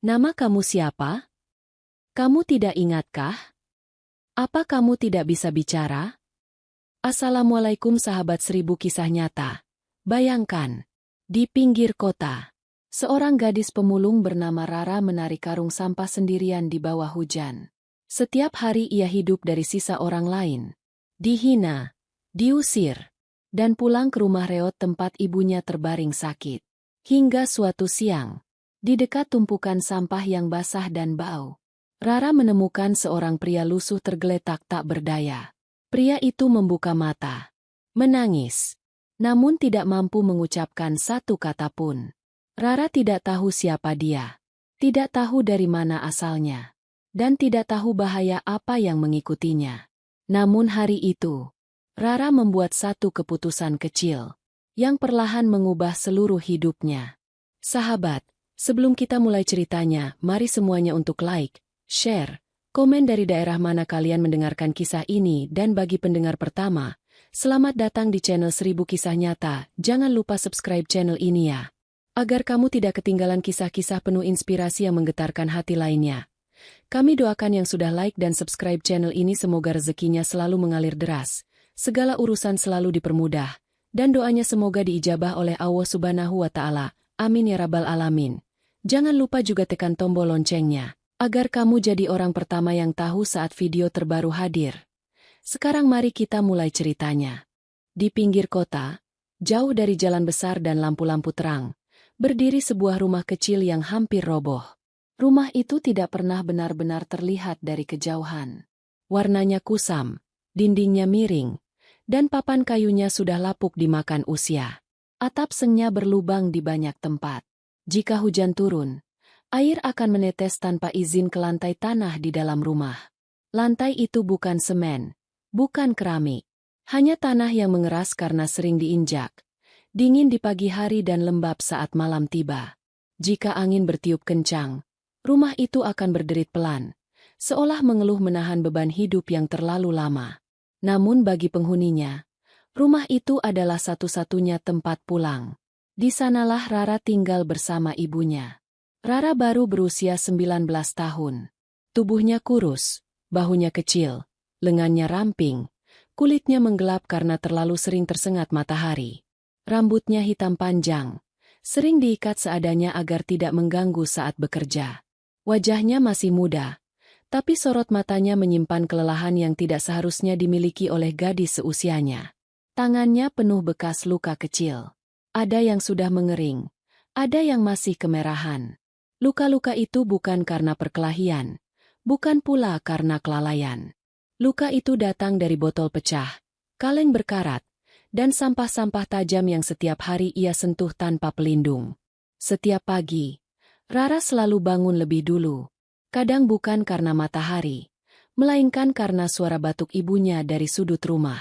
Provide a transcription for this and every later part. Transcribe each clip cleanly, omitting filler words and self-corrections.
Nama kamu siapa? Kamu tidak ingatkah? Apa kamu tidak bisa bicara? Assalamualaikum sahabat 1000 kisah nyata. Bayangkan, di pinggir kota, seorang gadis pemulung bernama Rara menarik karung sampah sendirian di bawah hujan. Setiap hari ia hidup dari sisa orang lain. Dihina, diusir, dan pulang ke rumah reot tempat ibunya terbaring sakit. Hingga suatu siang, di dekat tumpukan sampah yang basah dan bau, Rara menemukan seorang pria lusuh tergeletak tak berdaya. Pria itu membuka mata, menangis, namun tidak mampu mengucapkan satu kata pun. Rara tidak tahu siapa dia, tidak tahu dari mana asalnya, dan tidak tahu bahaya apa yang mengikutinya. Namun hari itu, Rara membuat satu keputusan kecil, yang perlahan mengubah seluruh hidupnya. Sahabat, sebelum kita mulai ceritanya, mari semuanya untuk like, share, komen dari daerah mana kalian mendengarkan kisah ini, dan bagi pendengar pertama, selamat datang di channel 1000 Kisah Nyata. Jangan lupa subscribe channel ini ya, agar kamu tidak ketinggalan kisah-kisah penuh inspirasi yang menggetarkan hati lainnya. Kami doakan yang sudah like dan subscribe channel ini semoga rezekinya selalu mengalir deras, segala urusan selalu dipermudah, dan doanya semoga diijabah oleh Allah Subhanahu wa Ta'ala. Amin ya Rabbal Alamin. Jangan lupa juga tekan tombol loncengnya, agar kamu jadi orang pertama yang tahu saat video terbaru hadir. Sekarang mari kita mulai ceritanya. Di pinggir kota, jauh dari jalan besar dan lampu-lampu terang, berdiri sebuah rumah kecil yang hampir roboh. Rumah itu tidak pernah benar-benar terlihat dari kejauhan. Warnanya kusam, dindingnya miring, dan papan kayunya sudah lapuk dimakan usia. Atap sengnya berlubang di banyak tempat. Jika hujan turun, air akan menetes tanpa izin ke lantai tanah di dalam rumah. Lantai itu bukan semen, bukan keramik, hanya tanah yang mengeras karena sering diinjak. Dingin di pagi hari dan lembab saat malam tiba. Jika angin bertiup kencang, rumah itu akan berderit pelan, seolah mengeluh menahan beban hidup yang terlalu lama. Namun bagi penghuninya, rumah itu adalah satu-satunya tempat pulang. Di sanalah Rara tinggal bersama ibunya. Rara baru berusia 19 tahun. Tubuhnya kurus, bahunya kecil, lengannya ramping, kulitnya menggelap karena terlalu sering tersengat matahari. Rambutnya hitam panjang, sering diikat seadanya agar tidak mengganggu saat bekerja. Wajahnya masih muda, tapi sorot matanya menyimpan kelelahan yang tidak seharusnya dimiliki oleh gadis seusianya. Tangannya penuh bekas luka kecil. Ada yang sudah mengering, ada yang masih kemerahan. Luka-luka itu bukan karena perkelahian, bukan pula karena kelalaian. Luka itu datang dari botol pecah, kaleng berkarat, dan sampah-sampah tajam yang setiap hari ia sentuh tanpa pelindung. Setiap pagi, Rara selalu bangun lebih dulu. Kadang bukan karena matahari, melainkan karena suara batuk ibunya dari sudut rumah.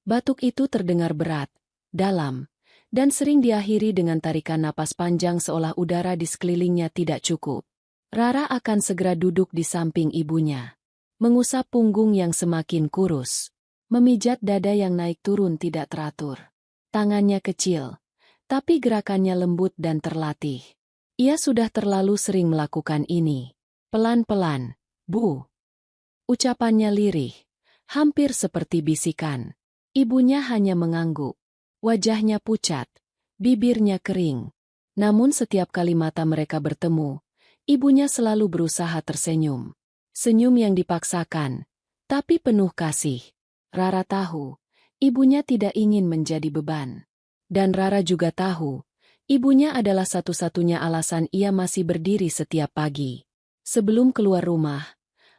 Batuk itu terdengar berat, dalam, dan sering diakhiri dengan tarikan napas panjang seolah udara di sekelilingnya tidak cukup. Rara akan segera duduk di samping ibunya, mengusap punggung yang semakin kurus, memijat dada yang naik turun tidak teratur. Tangannya kecil, tapi gerakannya lembut dan terlatih. Ia sudah terlalu sering melakukan ini. Pelan-pelan, Bu. Ucapannya lirih, hampir seperti bisikan. Ibunya hanya mengangguk. Wajahnya pucat, bibirnya kering. Namun setiap kali mata mereka bertemu, ibunya selalu berusaha tersenyum. Senyum yang dipaksakan, tapi penuh kasih. Rara tahu, ibunya tidak ingin menjadi beban. Dan Rara juga tahu, ibunya adalah satu-satunya alasan ia masih berdiri setiap pagi. Sebelum keluar rumah,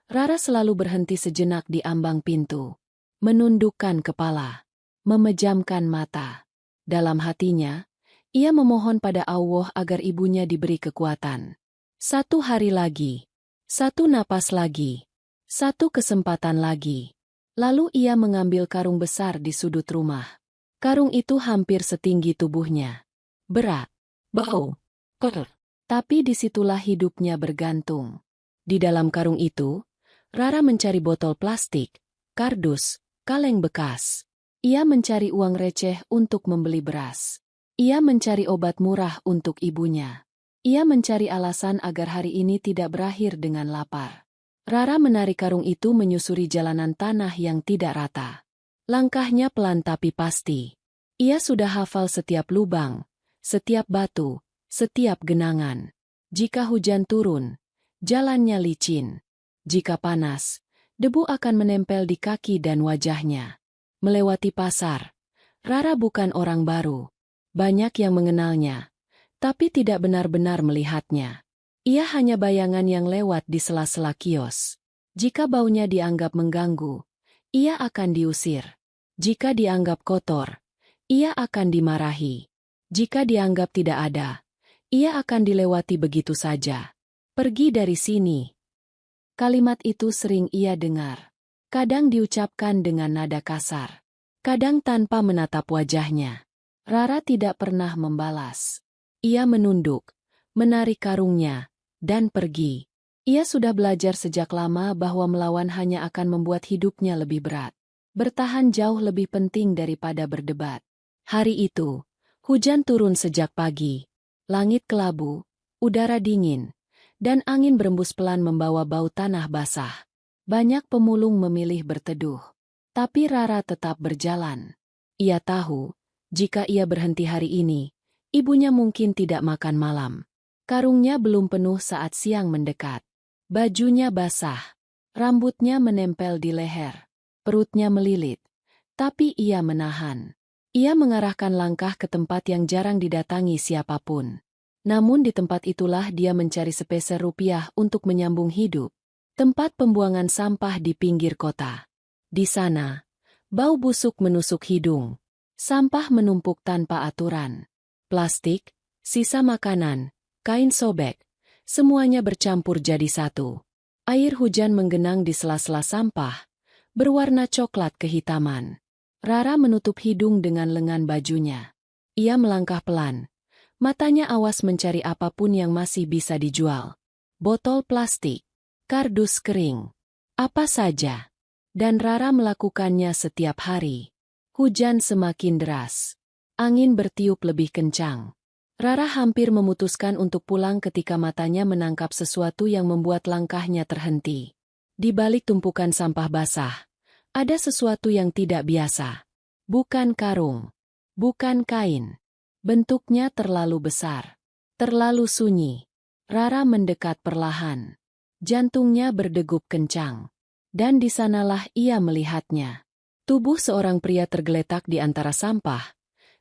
Rara selalu berhenti sejenak di ambang pintu, menundukkan kepala, memejamkan mata. Dalam hatinya, ia memohon pada Allah agar ibunya diberi kekuatan. Satu hari lagi, satu napas lagi, satu kesempatan lagi. Lalu ia mengambil karung besar di sudut rumah. Karung itu hampir setinggi tubuhnya. Berat, bau, kotor. Tapi disitulah hidupnya bergantung. Di dalam karung itu, Rara mencari botol plastik, kardus, kaleng bekas. Ia mencari uang receh untuk membeli beras. Ia mencari obat murah untuk ibunya. Ia mencari alasan agar hari ini tidak berakhir dengan lapar. Rara menarik karung itu menyusuri jalanan tanah yang tidak rata. Langkahnya pelan tapi pasti. Ia sudah hafal setiap lubang, setiap batu, setiap genangan. Jika hujan turun, jalannya licin. Jika panas, debu akan menempel di kaki dan wajahnya. Melewati pasar, Rara bukan orang baru. Banyak yang mengenalnya, tapi tidak benar-benar melihatnya. Ia hanya bayangan yang lewat di sela-sela kios. Jika baunya dianggap mengganggu, ia akan diusir. Jika dianggap kotor, ia akan dimarahi. Jika dianggap tidak ada, ia akan dilewati begitu saja. Pergi dari sini. Kalimat itu sering ia dengar. Kadang diucapkan dengan nada kasar. Kadang tanpa menatap wajahnya. Rara tidak pernah membalas. Ia menunduk, menarik karungnya, dan pergi. Ia sudah belajar sejak lama bahwa melawan hanya akan membuat hidupnya lebih berat. Bertahan jauh lebih penting daripada berdebat. Hari itu, hujan turun sejak pagi. Langit kelabu, udara dingin, dan angin berembus pelan membawa bau tanah basah. Banyak pemulung memilih berteduh. Tapi Rara tetap berjalan. Ia tahu, jika ia berhenti hari ini, ibunya mungkin tidak makan malam. Karungnya belum penuh saat siang mendekat. Bajunya basah. Rambutnya menempel di leher. Perutnya melilit. Tapi ia menahan. Ia mengarahkan langkah ke tempat yang jarang didatangi siapapun. Namun di tempat itulah dia mencari sepeser rupiah untuk menyambung hidup. Tempat pembuangan sampah di pinggir kota. Di sana, bau busuk menusuk hidung. Sampah menumpuk tanpa aturan. Plastik, sisa makanan, kain sobek, semuanya bercampur jadi satu. Air hujan menggenang di sela-sela sampah, berwarna coklat kehitaman. Rara menutup hidung dengan lengan bajunya. Ia melangkah pelan. Matanya awas mencari apapun yang masih bisa dijual. Botol plastik, kardus kering, apa saja. Dan Rara melakukannya setiap hari. Hujan semakin deras. Angin bertiup lebih kencang. Rara hampir memutuskan untuk pulang ketika matanya menangkap sesuatu yang membuat langkahnya terhenti. Di balik tumpukan sampah basah, ada sesuatu yang tidak biasa. Bukan karung. Bukan kain. Bentuknya terlalu besar. Terlalu sunyi. Rara mendekat perlahan. Jantungnya berdegup kencang. Dan di sanalah ia melihatnya. Tubuh seorang pria tergeletak di antara sampah,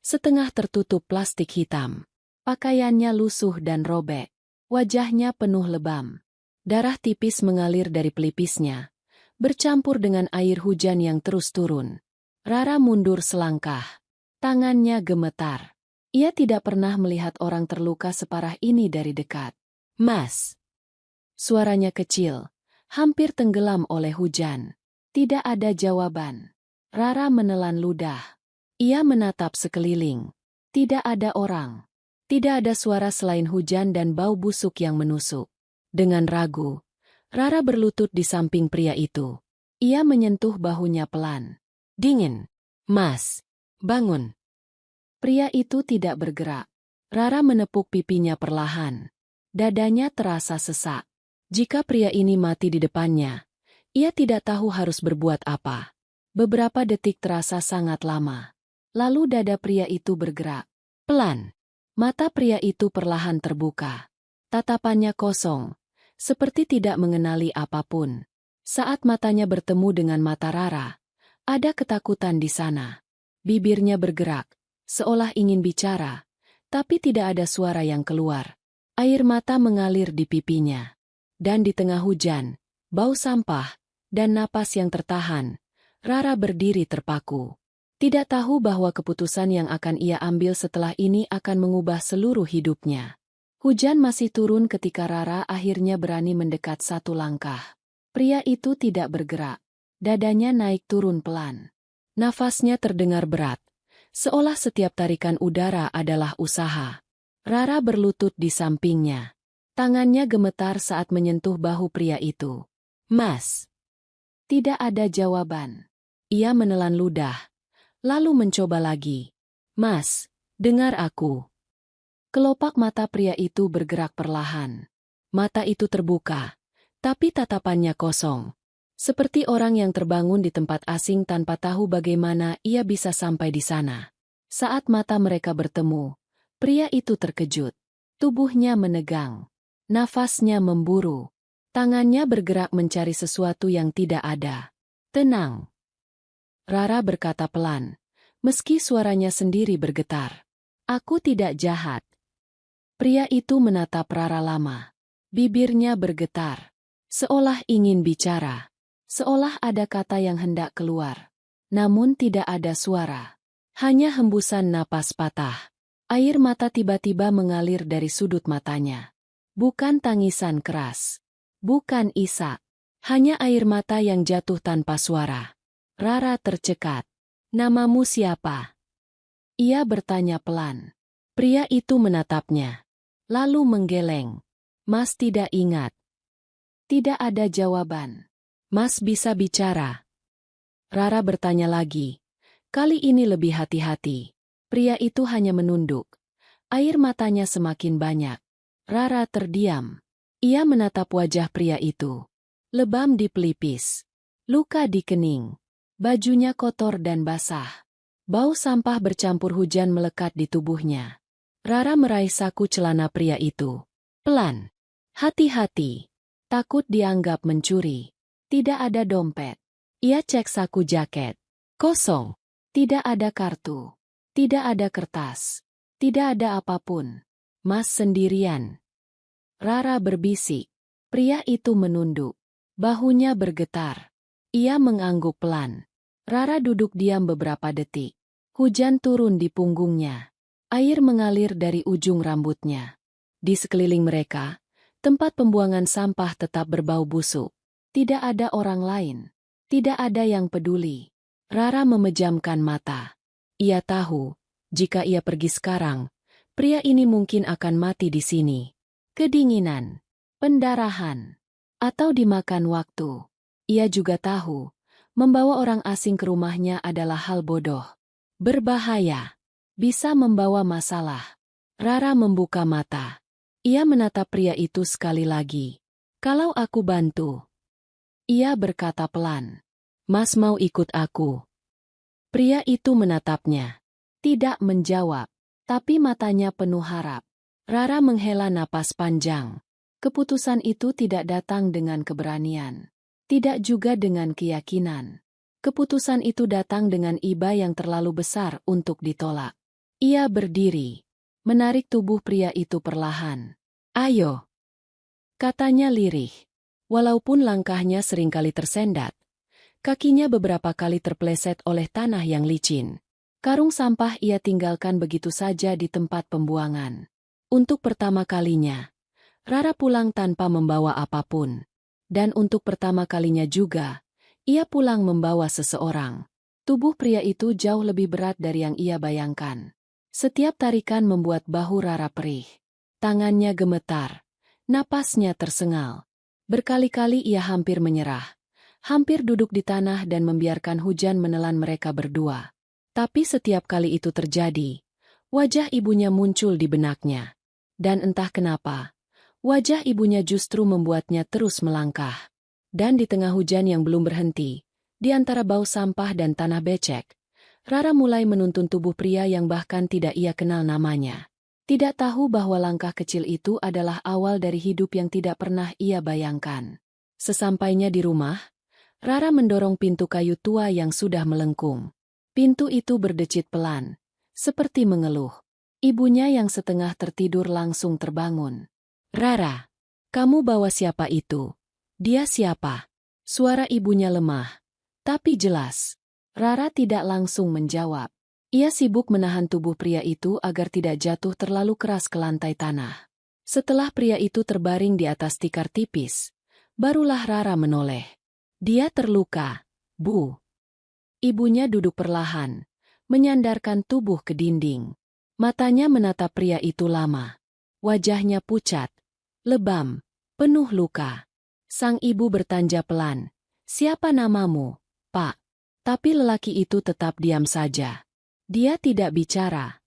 setengah tertutup plastik hitam. Pakaiannya lusuh dan robek. Wajahnya penuh lebam. Darah tipis mengalir dari pelipisnya, bercampur dengan air hujan yang terus turun. Rara mundur selangkah. Tangannya gemetar. Ia tidak pernah melihat orang terluka separah ini dari dekat. "Mas!" Suaranya kecil, hampir tenggelam oleh hujan. Tidak ada jawaban. Rara menelan ludah. Ia menatap sekeliling. Tidak ada orang. Tidak ada suara selain hujan dan bau busuk yang menusuk. Dengan ragu, Rara berlutut di samping pria itu. Ia menyentuh bahunya pelan. "Dingin. Mas, bangun." Pria itu tidak bergerak. Rara menepuk pipinya perlahan. Dadanya terasa sesak. Jika pria ini mati di depannya, ia tidak tahu harus berbuat apa. Beberapa detik terasa sangat lama. Lalu dada pria itu bergerak. Pelan. Mata pria itu perlahan terbuka. Tatapannya kosong, seperti tidak mengenali apapun. Saat matanya bertemu dengan mata Rara, ada ketakutan di sana. Bibirnya bergerak, seolah ingin bicara, tapi tidak ada suara yang keluar. Air mata mengalir di pipinya. Dan di tengah hujan, bau sampah, dan napas yang tertahan, Rara berdiri terpaku. Tidak tahu bahwa keputusan yang akan ia ambil setelah ini akan mengubah seluruh hidupnya. Hujan masih turun ketika Rara akhirnya berani mendekat satu langkah. Pria itu tidak bergerak. Dadanya naik turun pelan. Nafasnya terdengar berat, seolah setiap tarikan udara adalah usaha. Rara berlutut di sampingnya. Tangannya gemetar saat menyentuh bahu pria itu. "Mas." Tidak ada jawaban. Ia menelan ludah, lalu mencoba lagi. "Mas, dengar aku." Kelopak mata pria itu bergerak perlahan. Mata itu terbuka, tapi tatapannya kosong. Seperti orang yang terbangun di tempat asing tanpa tahu bagaimana ia bisa sampai di sana. Saat mata mereka bertemu, pria itu terkejut. Tubuhnya menegang. Nafasnya memburu. Tangannya bergerak mencari sesuatu yang tidak ada. Tenang. Rara berkata pelan, meski suaranya sendiri bergetar. Aku tidak jahat. Pria itu menatap Rara lama. Bibirnya bergetar. Seolah ingin bicara. Seolah ada kata yang hendak keluar. Namun tidak ada suara. Hanya hembusan napas patah. Air mata tiba-tiba mengalir dari sudut matanya. Bukan tangisan keras. Bukan isak. Hanya air mata yang jatuh tanpa suara. Rara tercekat. Namamu siapa? Ia bertanya pelan. Pria itu menatapnya. Lalu menggeleng. Mas tidak ingat. Tidak ada jawaban. Mas bisa bicara. Rara bertanya lagi. Kali ini lebih hati-hati. Pria itu hanya menunduk. Air matanya semakin banyak. Rara terdiam. Ia menatap wajah pria itu. Lebam di pelipis. Luka di kening. Bajunya kotor dan basah. Bau sampah bercampur hujan melekat di tubuhnya. Rara meraih saku celana pria itu. Pelan. Hati-hati. Takut dianggap mencuri. Tidak ada dompet. Ia cek saku jaket. Kosong. Tidak ada kartu. Tidak ada kertas. Tidak ada apapun. Mas sendirian. Rara berbisik. Pria itu menunduk. Bahunya bergetar. Ia mengangguk pelan. Rara duduk diam beberapa detik. Hujan turun di punggungnya. Air mengalir dari ujung rambutnya. Di sekeliling mereka, tempat pembuangan sampah tetap berbau busuk. Tidak ada orang lain. Tidak ada yang peduli. Rara memejamkan mata. Ia tahu, jika ia pergi sekarang, pria ini mungkin akan mati di sini. Kedinginan, pendarahan, atau dimakan waktu. Ia juga tahu, membawa orang asing ke rumahnya adalah hal bodoh. Berbahaya. Bisa membawa masalah. Rara membuka mata. Ia menatap pria itu sekali lagi. Kalau aku bantu. Ia berkata pelan. Mas mau ikut aku? Pria itu menatapnya. Tidak menjawab. Tapi matanya penuh harap. Rara menghela napas panjang. Keputusan itu tidak datang dengan keberanian. Tidak juga dengan keyakinan. Keputusan itu datang dengan iba yang terlalu besar untuk ditolak. Ia berdiri. Menarik tubuh pria itu perlahan. Ayo. Katanya lirih. Walaupun langkahnya seringkali tersendat. Kakinya beberapa kali terpleset oleh tanah yang licin. Karung sampah ia tinggalkan begitu saja di tempat pembuangan. Untuk pertama kalinya, Rara pulang tanpa membawa apapun. Dan untuk pertama kalinya juga, ia pulang membawa seseorang. Tubuh pria itu jauh lebih berat dari yang ia bayangkan. Setiap tarikan membuat bahu Rara perih. Tangannya gemetar. Napasnya tersengal. Berkali-kali ia hampir menyerah. Hampir duduk di tanah dan membiarkan hujan menelan mereka berdua. Tapi setiap kali itu terjadi, wajah ibunya muncul di benaknya. Dan entah kenapa, wajah ibunya justru membuatnya terus melangkah. Dan di tengah hujan yang belum berhenti, di antara bau sampah dan tanah becek, Rara mulai menuntun tubuh pria yang bahkan tidak ia kenal namanya. Tidak tahu bahwa langkah kecil itu adalah awal dari hidup yang tidak pernah ia bayangkan. Sesampainya di rumah, Rara mendorong pintu kayu tua yang sudah melengkung. Pintu itu berdecit pelan, seperti mengeluh. Ibunya yang setengah tertidur langsung terbangun. Rara, kamu bawa siapa itu? Dia siapa? Suara ibunya lemah, tapi jelas. Rara tidak langsung menjawab. Ia sibuk menahan tubuh pria itu agar tidak jatuh terlalu keras ke lantai tanah. Setelah pria itu terbaring di atas tikar tipis, barulah Rara menoleh. Dia terluka, Bu. Ibunya duduk perlahan, menyandarkan tubuh ke dinding. Matanya menatap pria itu lama. Wajahnya pucat, lebam, penuh luka. Sang ibu bertanya pelan, "Siapa namamu, Pak?" Tapi lelaki itu tetap diam saja. Dia tidak bicara.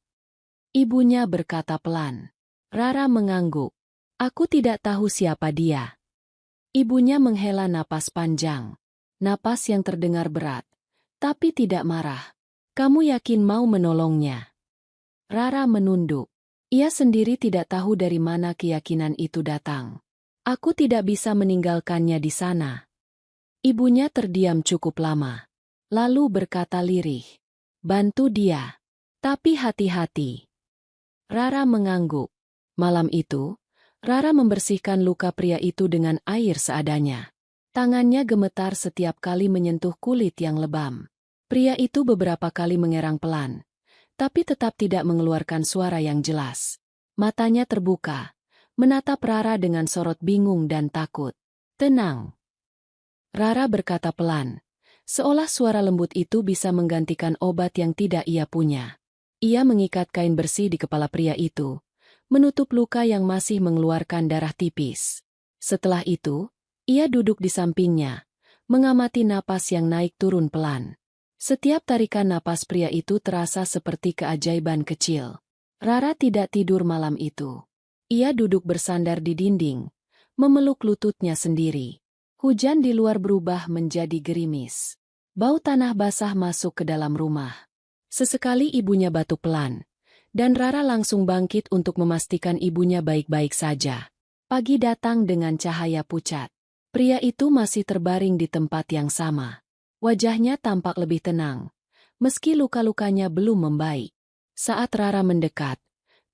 Ibunya berkata pelan, Rara mengangguk. Aku tidak tahu siapa dia. Ibunya menghela napas panjang. Napas yang terdengar berat, tapi tidak marah. Kamu yakin mau menolongnya? Rara menunduk. Ia sendiri tidak tahu dari mana keyakinan itu datang. Aku tidak bisa meninggalkannya di sana. Ibunya terdiam cukup lama. Lalu berkata lirih. Bantu dia. Tapi hati-hati. Rara mengangguk. Malam itu, Rara membersihkan luka pria itu dengan air seadanya. Tangannya gemetar setiap kali menyentuh kulit yang lebam. Pria itu beberapa kali mengerang pelan, tapi tetap tidak mengeluarkan suara yang jelas. Matanya terbuka, menatap Rara dengan sorot bingung dan takut. Tenang. Rara berkata pelan, seolah suara lembut itu bisa menggantikan obat yang tidak ia punya. Ia mengikat kain bersih di kepala pria itu, menutup luka yang masih mengeluarkan darah tipis. Setelah itu, ia duduk di sampingnya, mengamati napas yang naik turun pelan. Setiap tarikan napas pria itu terasa seperti keajaiban kecil. Rara tidak tidur malam itu. Ia duduk bersandar di dinding, memeluk lututnya sendiri. Hujan di luar berubah menjadi gerimis. Bau tanah basah masuk ke dalam rumah. Sesekali ibunya batuk pelan, dan Rara langsung bangkit untuk memastikan ibunya baik-baik saja. Pagi datang dengan cahaya pucat. Pria itu masih terbaring di tempat yang sama. Wajahnya tampak lebih tenang, meski luka-lukanya belum membaik. Saat Rara mendekat,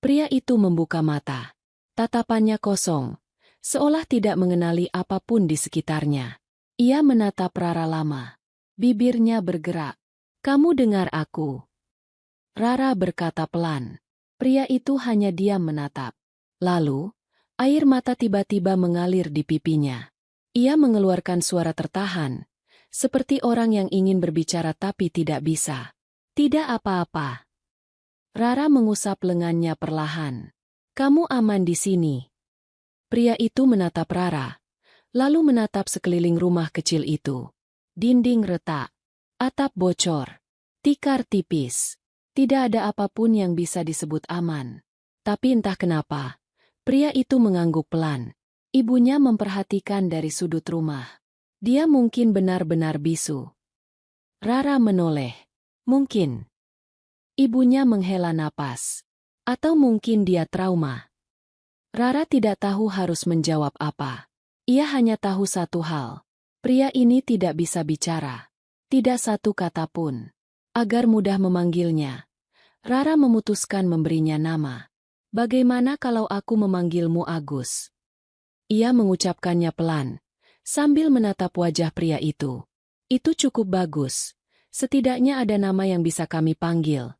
pria itu membuka mata. Tatapannya kosong, seolah tidak mengenali apapun di sekitarnya. Ia menatap Rara lama. Bibirnya bergerak. Kamu dengar aku? Rara berkata pelan. Pria itu hanya diam menatap. Lalu, air mata tiba-tiba mengalir di pipinya. Ia mengeluarkan suara tertahan, seperti orang yang ingin berbicara tapi tidak bisa. Tidak apa-apa. Rara mengusap lengannya perlahan. Kamu aman di sini. Pria itu menatap Rara, lalu menatap sekeliling rumah kecil itu. Dinding retak, atap bocor, tikar tipis. Tidak ada apapun yang bisa disebut aman. Tapi entah kenapa, pria itu mengangguk pelan. Ibunya memperhatikan dari sudut rumah. Dia mungkin benar-benar bisu. Rara menoleh. Mungkin. Ibunya menghela napas. Atau mungkin dia trauma. Rara tidak tahu harus menjawab apa. Ia hanya tahu satu hal. Pria ini tidak bisa bicara. Tidak satu kata pun. Agar mudah memanggilnya, Rara memutuskan memberinya nama. Bagaimana kalau aku memanggilmu Agus? Ia mengucapkannya pelan, sambil menatap wajah pria itu. Itu cukup bagus. Setidaknya ada nama yang bisa kami panggil.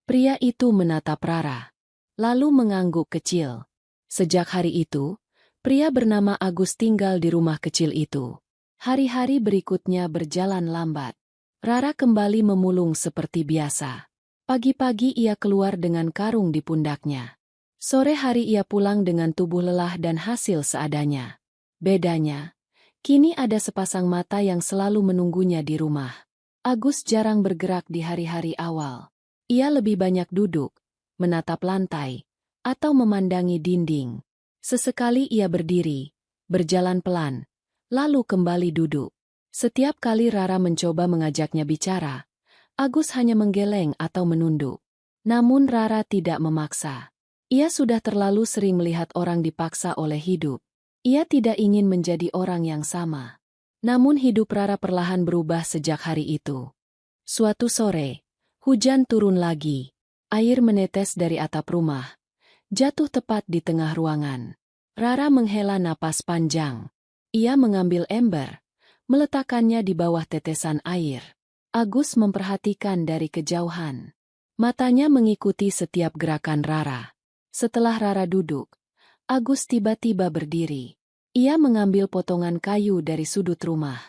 Pria itu menatap Rara, lalu mengangguk kecil. Sejak hari itu, pria bernama Agus tinggal di rumah kecil itu. Hari-hari berikutnya berjalan lambat. Rara kembali memulung seperti biasa. Pagi-pagi ia keluar dengan karung di pundaknya. Sore hari ia pulang dengan tubuh lelah dan hasil seadanya. Bedanya, kini ada sepasang mata yang selalu menunggunya di rumah. Agus jarang bergerak di hari-hari awal. Ia lebih banyak duduk, menatap lantai, atau memandangi dinding. Sesekali ia berdiri, berjalan pelan, lalu kembali duduk. Setiap kali Rara mencoba mengajaknya bicara, Agus hanya menggeleng atau menunduk. Namun Rara tidak memaksa. Ia sudah terlalu sering melihat orang dipaksa oleh hidup. Ia tidak ingin menjadi orang yang sama. Namun hidup Rara perlahan berubah sejak hari itu. Suatu sore, hujan turun lagi. Air menetes dari atap rumah, jatuh tepat di tengah ruangan. Rara menghela napas panjang. Ia mengambil ember, meletakkannya di bawah tetesan air. Agus memperhatikan dari kejauhan. Matanya mengikuti setiap gerakan Rara. Setelah Rara duduk, Agus tiba-tiba berdiri. Ia mengambil potongan kayu dari sudut rumah,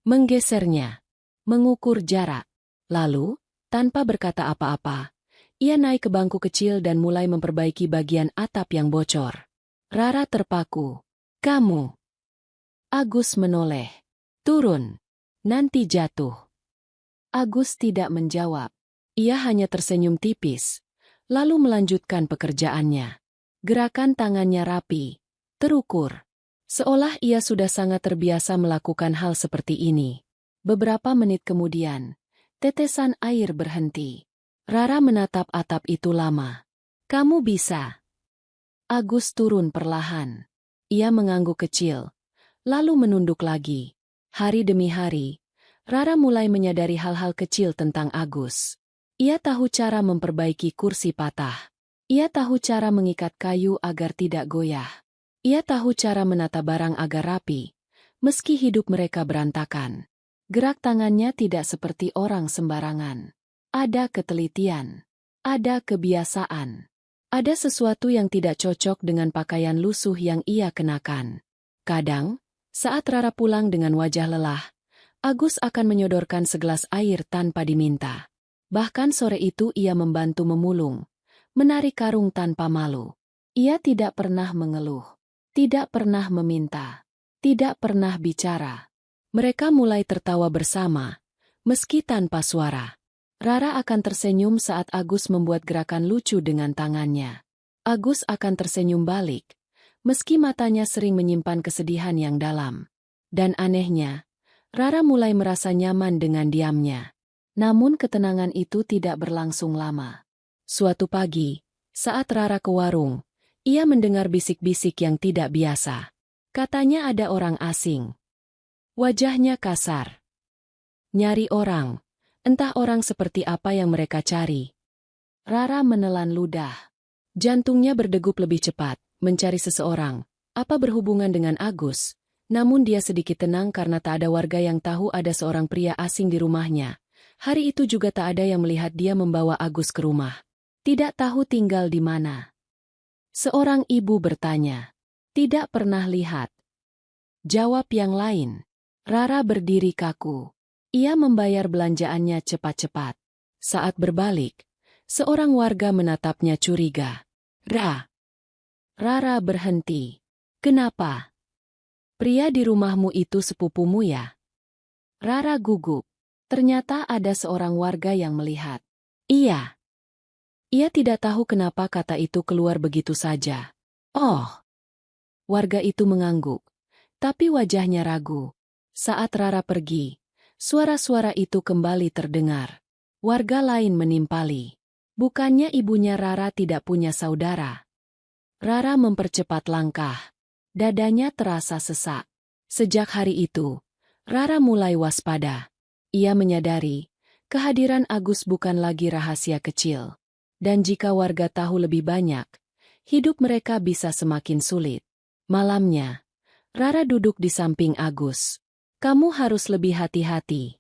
menggesernya, mengukur jarak. Lalu, tanpa berkata apa-apa, ia naik ke bangku kecil dan mulai memperbaiki bagian atap yang bocor. Rara terpaku. Kamu. Agus menoleh. Turun. Nanti jatuh. Agus tidak menjawab. Ia hanya tersenyum tipis, lalu melanjutkan pekerjaannya. Gerakan tangannya rapi, terukur. Seolah ia sudah sangat terbiasa melakukan hal seperti ini. Beberapa menit kemudian, tetesan air berhenti. Rara menatap atap itu lama. Kamu bisa. Agus turun perlahan. Ia mengangguk kecil, lalu menunduk lagi. Hari demi hari, Rara mulai menyadari hal-hal kecil tentang Agus. Ia tahu cara memperbaiki kursi patah. Ia tahu cara mengikat kayu agar tidak goyah. Ia tahu cara menata barang agar rapi, meski hidup mereka berantakan. Gerak tangannya tidak seperti orang sembarangan. Ada ketelitian. Ada kebiasaan. Ada sesuatu yang tidak cocok dengan pakaian lusuh yang ia kenakan. Kadang, saat Rara pulang dengan wajah lelah, Agus akan menyodorkan segelas air tanpa diminta. Bahkan sore itu ia membantu memulung, menarik karung tanpa malu. Ia tidak pernah mengeluh. Tidak pernah meminta, tidak pernah bicara. Mereka mulai tertawa bersama, meski tanpa suara. Rara akan tersenyum saat Agus membuat gerakan lucu dengan tangannya. Agus akan tersenyum balik, meski matanya sering menyimpan kesedihan yang dalam. Dan anehnya, Rara mulai merasa nyaman dengan diamnya. Namun ketenangan itu tidak berlangsung lama. Suatu pagi, saat Rara ke warung, ia mendengar bisik-bisik yang tidak biasa. Katanya ada orang asing. Wajahnya kasar. Nyari orang. Entah orang seperti apa yang mereka cari. Rara menelan ludah. Jantungnya berdegup lebih cepat, mencari seseorang. Apa berhubungan dengan Agus? Namun dia sedikit tenang karena tak ada warga yang tahu ada seorang pria asing di rumahnya. Hari itu juga tak ada yang melihat dia membawa Agus ke rumah. Tidak tahu tinggal di mana. Seorang ibu bertanya. Tidak pernah lihat. Jawab yang lain. Rara berdiri kaku. Ia membayar belanjaannya cepat-cepat. Saat berbalik, seorang warga menatapnya curiga. Rara berhenti. Kenapa? Pria di rumahmu itu sepupumu ya? Rara gugup. Ternyata ada seorang warga yang melihat. Iya. Ia tidak tahu kenapa kata itu keluar begitu saja. Oh. Warga itu mengangguk. Tapi wajahnya ragu. Saat Rara pergi, suara-suara itu kembali terdengar. Warga lain menimpali. Bukannya ibunya Rara tidak punya saudara. Rara mempercepat langkah. Dadanya terasa sesak. Sejak hari itu, Rara mulai waspada. Ia menyadari, kehadiran Agus bukan lagi rahasia kecil. Dan jika warga tahu lebih banyak, hidup mereka bisa semakin sulit. Malamnya, Rara duduk di samping Agus. Kamu harus lebih hati-hati.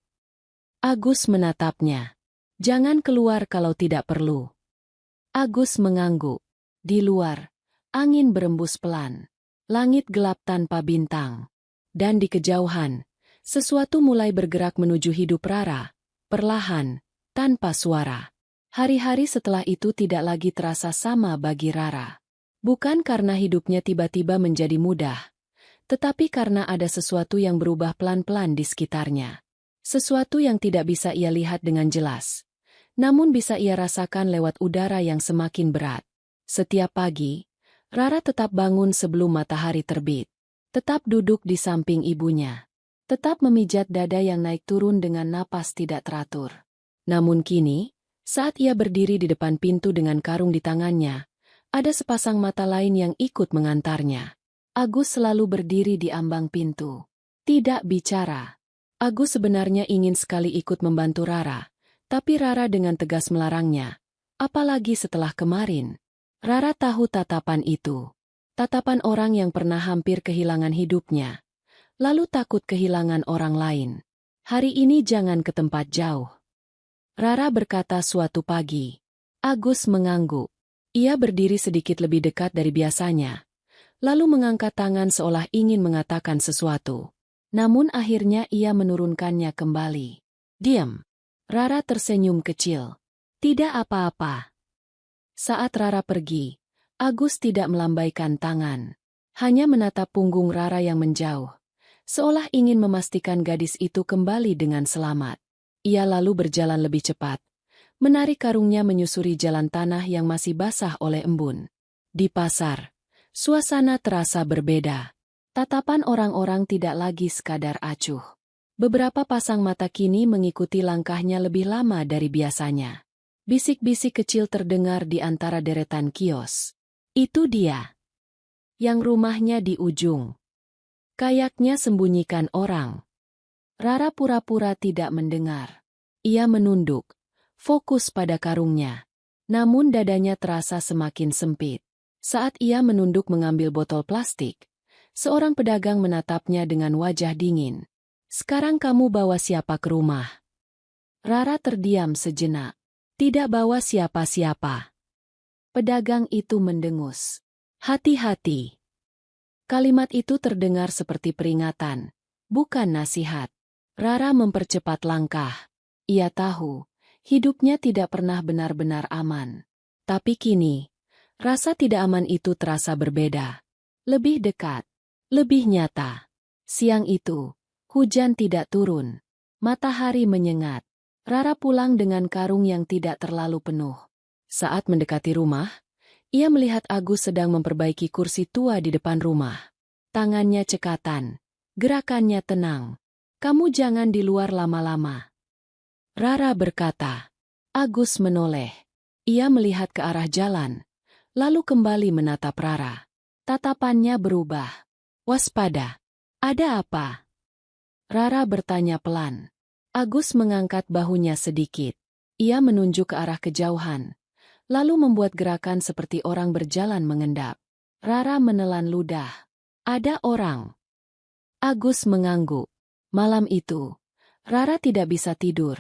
Agus menatapnya. Jangan keluar kalau tidak perlu. Agus mengangguk. Di luar, angin berembus pelan. Langit gelap tanpa bintang. Dan di kejauhan, sesuatu mulai bergerak menuju hidup Rara. Perlahan, tanpa suara. Hari-hari setelah itu tidak lagi terasa sama bagi Rara. Bukan karena hidupnya tiba-tiba menjadi mudah, tetapi karena ada sesuatu yang berubah pelan-pelan di sekitarnya. Sesuatu yang tidak bisa ia lihat dengan jelas, namun bisa ia rasakan lewat udara yang semakin berat. Setiap pagi, Rara tetap bangun sebelum matahari terbit. Tetap duduk di samping ibunya. Tetap memijat dada yang naik turun dengan napas tidak teratur. Namun kini, saat ia berdiri di depan pintu dengan karung di tangannya, ada sepasang mata lain yang ikut mengantarnya. Agus selalu berdiri di ambang pintu. Tidak bicara. Agus sebenarnya ingin sekali ikut membantu Rara, tapi Rara dengan tegas melarangnya. Apalagi setelah kemarin. Rara tahu tatapan itu. Tatapan orang yang pernah hampir kehilangan hidupnya. Lalu takut kehilangan orang lain. Hari ini jangan ke tempat jauh. Rara berkata suatu pagi. Agus mengangguk. Ia berdiri sedikit lebih dekat dari biasanya. Lalu mengangkat tangan seolah ingin mengatakan sesuatu. Namun akhirnya ia menurunkannya kembali. Diam. Rara tersenyum kecil. Tidak apa-apa. Saat Rara pergi, Agus tidak melambaikan tangan. Hanya menatap punggung Rara yang menjauh. Seolah ingin memastikan gadis itu kembali dengan selamat. Ia lalu berjalan lebih cepat, menarik karungnya menyusuri jalan tanah yang masih basah oleh embun. Di pasar, suasana terasa berbeda. Tatapan orang-orang tidak lagi sekadar acuh. Beberapa pasang mata kini mengikuti langkahnya lebih lama dari biasanya. Bisik-bisik kecil terdengar di antara deretan kios. Itu dia. Yang rumahnya di ujung. Kayaknya sembunyikan orang. Rara pura-pura tidak mendengar. Ia menunduk, fokus pada karungnya. Namun dadanya terasa semakin sempit. Saat ia menunduk mengambil botol plastik, seorang pedagang menatapnya dengan wajah dingin. Sekarang kamu bawa siapa ke rumah? Rara terdiam sejenak. Tidak bawa siapa-siapa. Pedagang itu mendengus. Hati-hati. Kalimat itu terdengar seperti peringatan, bukan nasihat. Rara mempercepat langkah. Ia tahu, hidupnya tidak pernah benar-benar aman. Tapi kini, rasa tidak aman itu terasa berbeda. Lebih dekat, lebih nyata. Siang itu, hujan tidak turun. Matahari menyengat. Rara pulang dengan karung yang tidak terlalu penuh. Saat mendekati rumah, ia melihat Agus sedang memperbaiki kursi tua di depan rumah. Tangannya cekatan, gerakannya tenang. Kamu jangan di luar lama-lama. Rara berkata. Agus menoleh. Ia melihat ke arah jalan, lalu kembali menatap Rara. Tatapannya berubah. Waspada. Ada apa? Rara bertanya pelan. Agus mengangkat bahunya sedikit. Ia menunjuk ke arah kejauhan, lalu membuat gerakan seperti orang berjalan mengendap. Rara menelan ludah. Ada orang. Agus mengangguk. Malam itu, Rara tidak bisa tidur.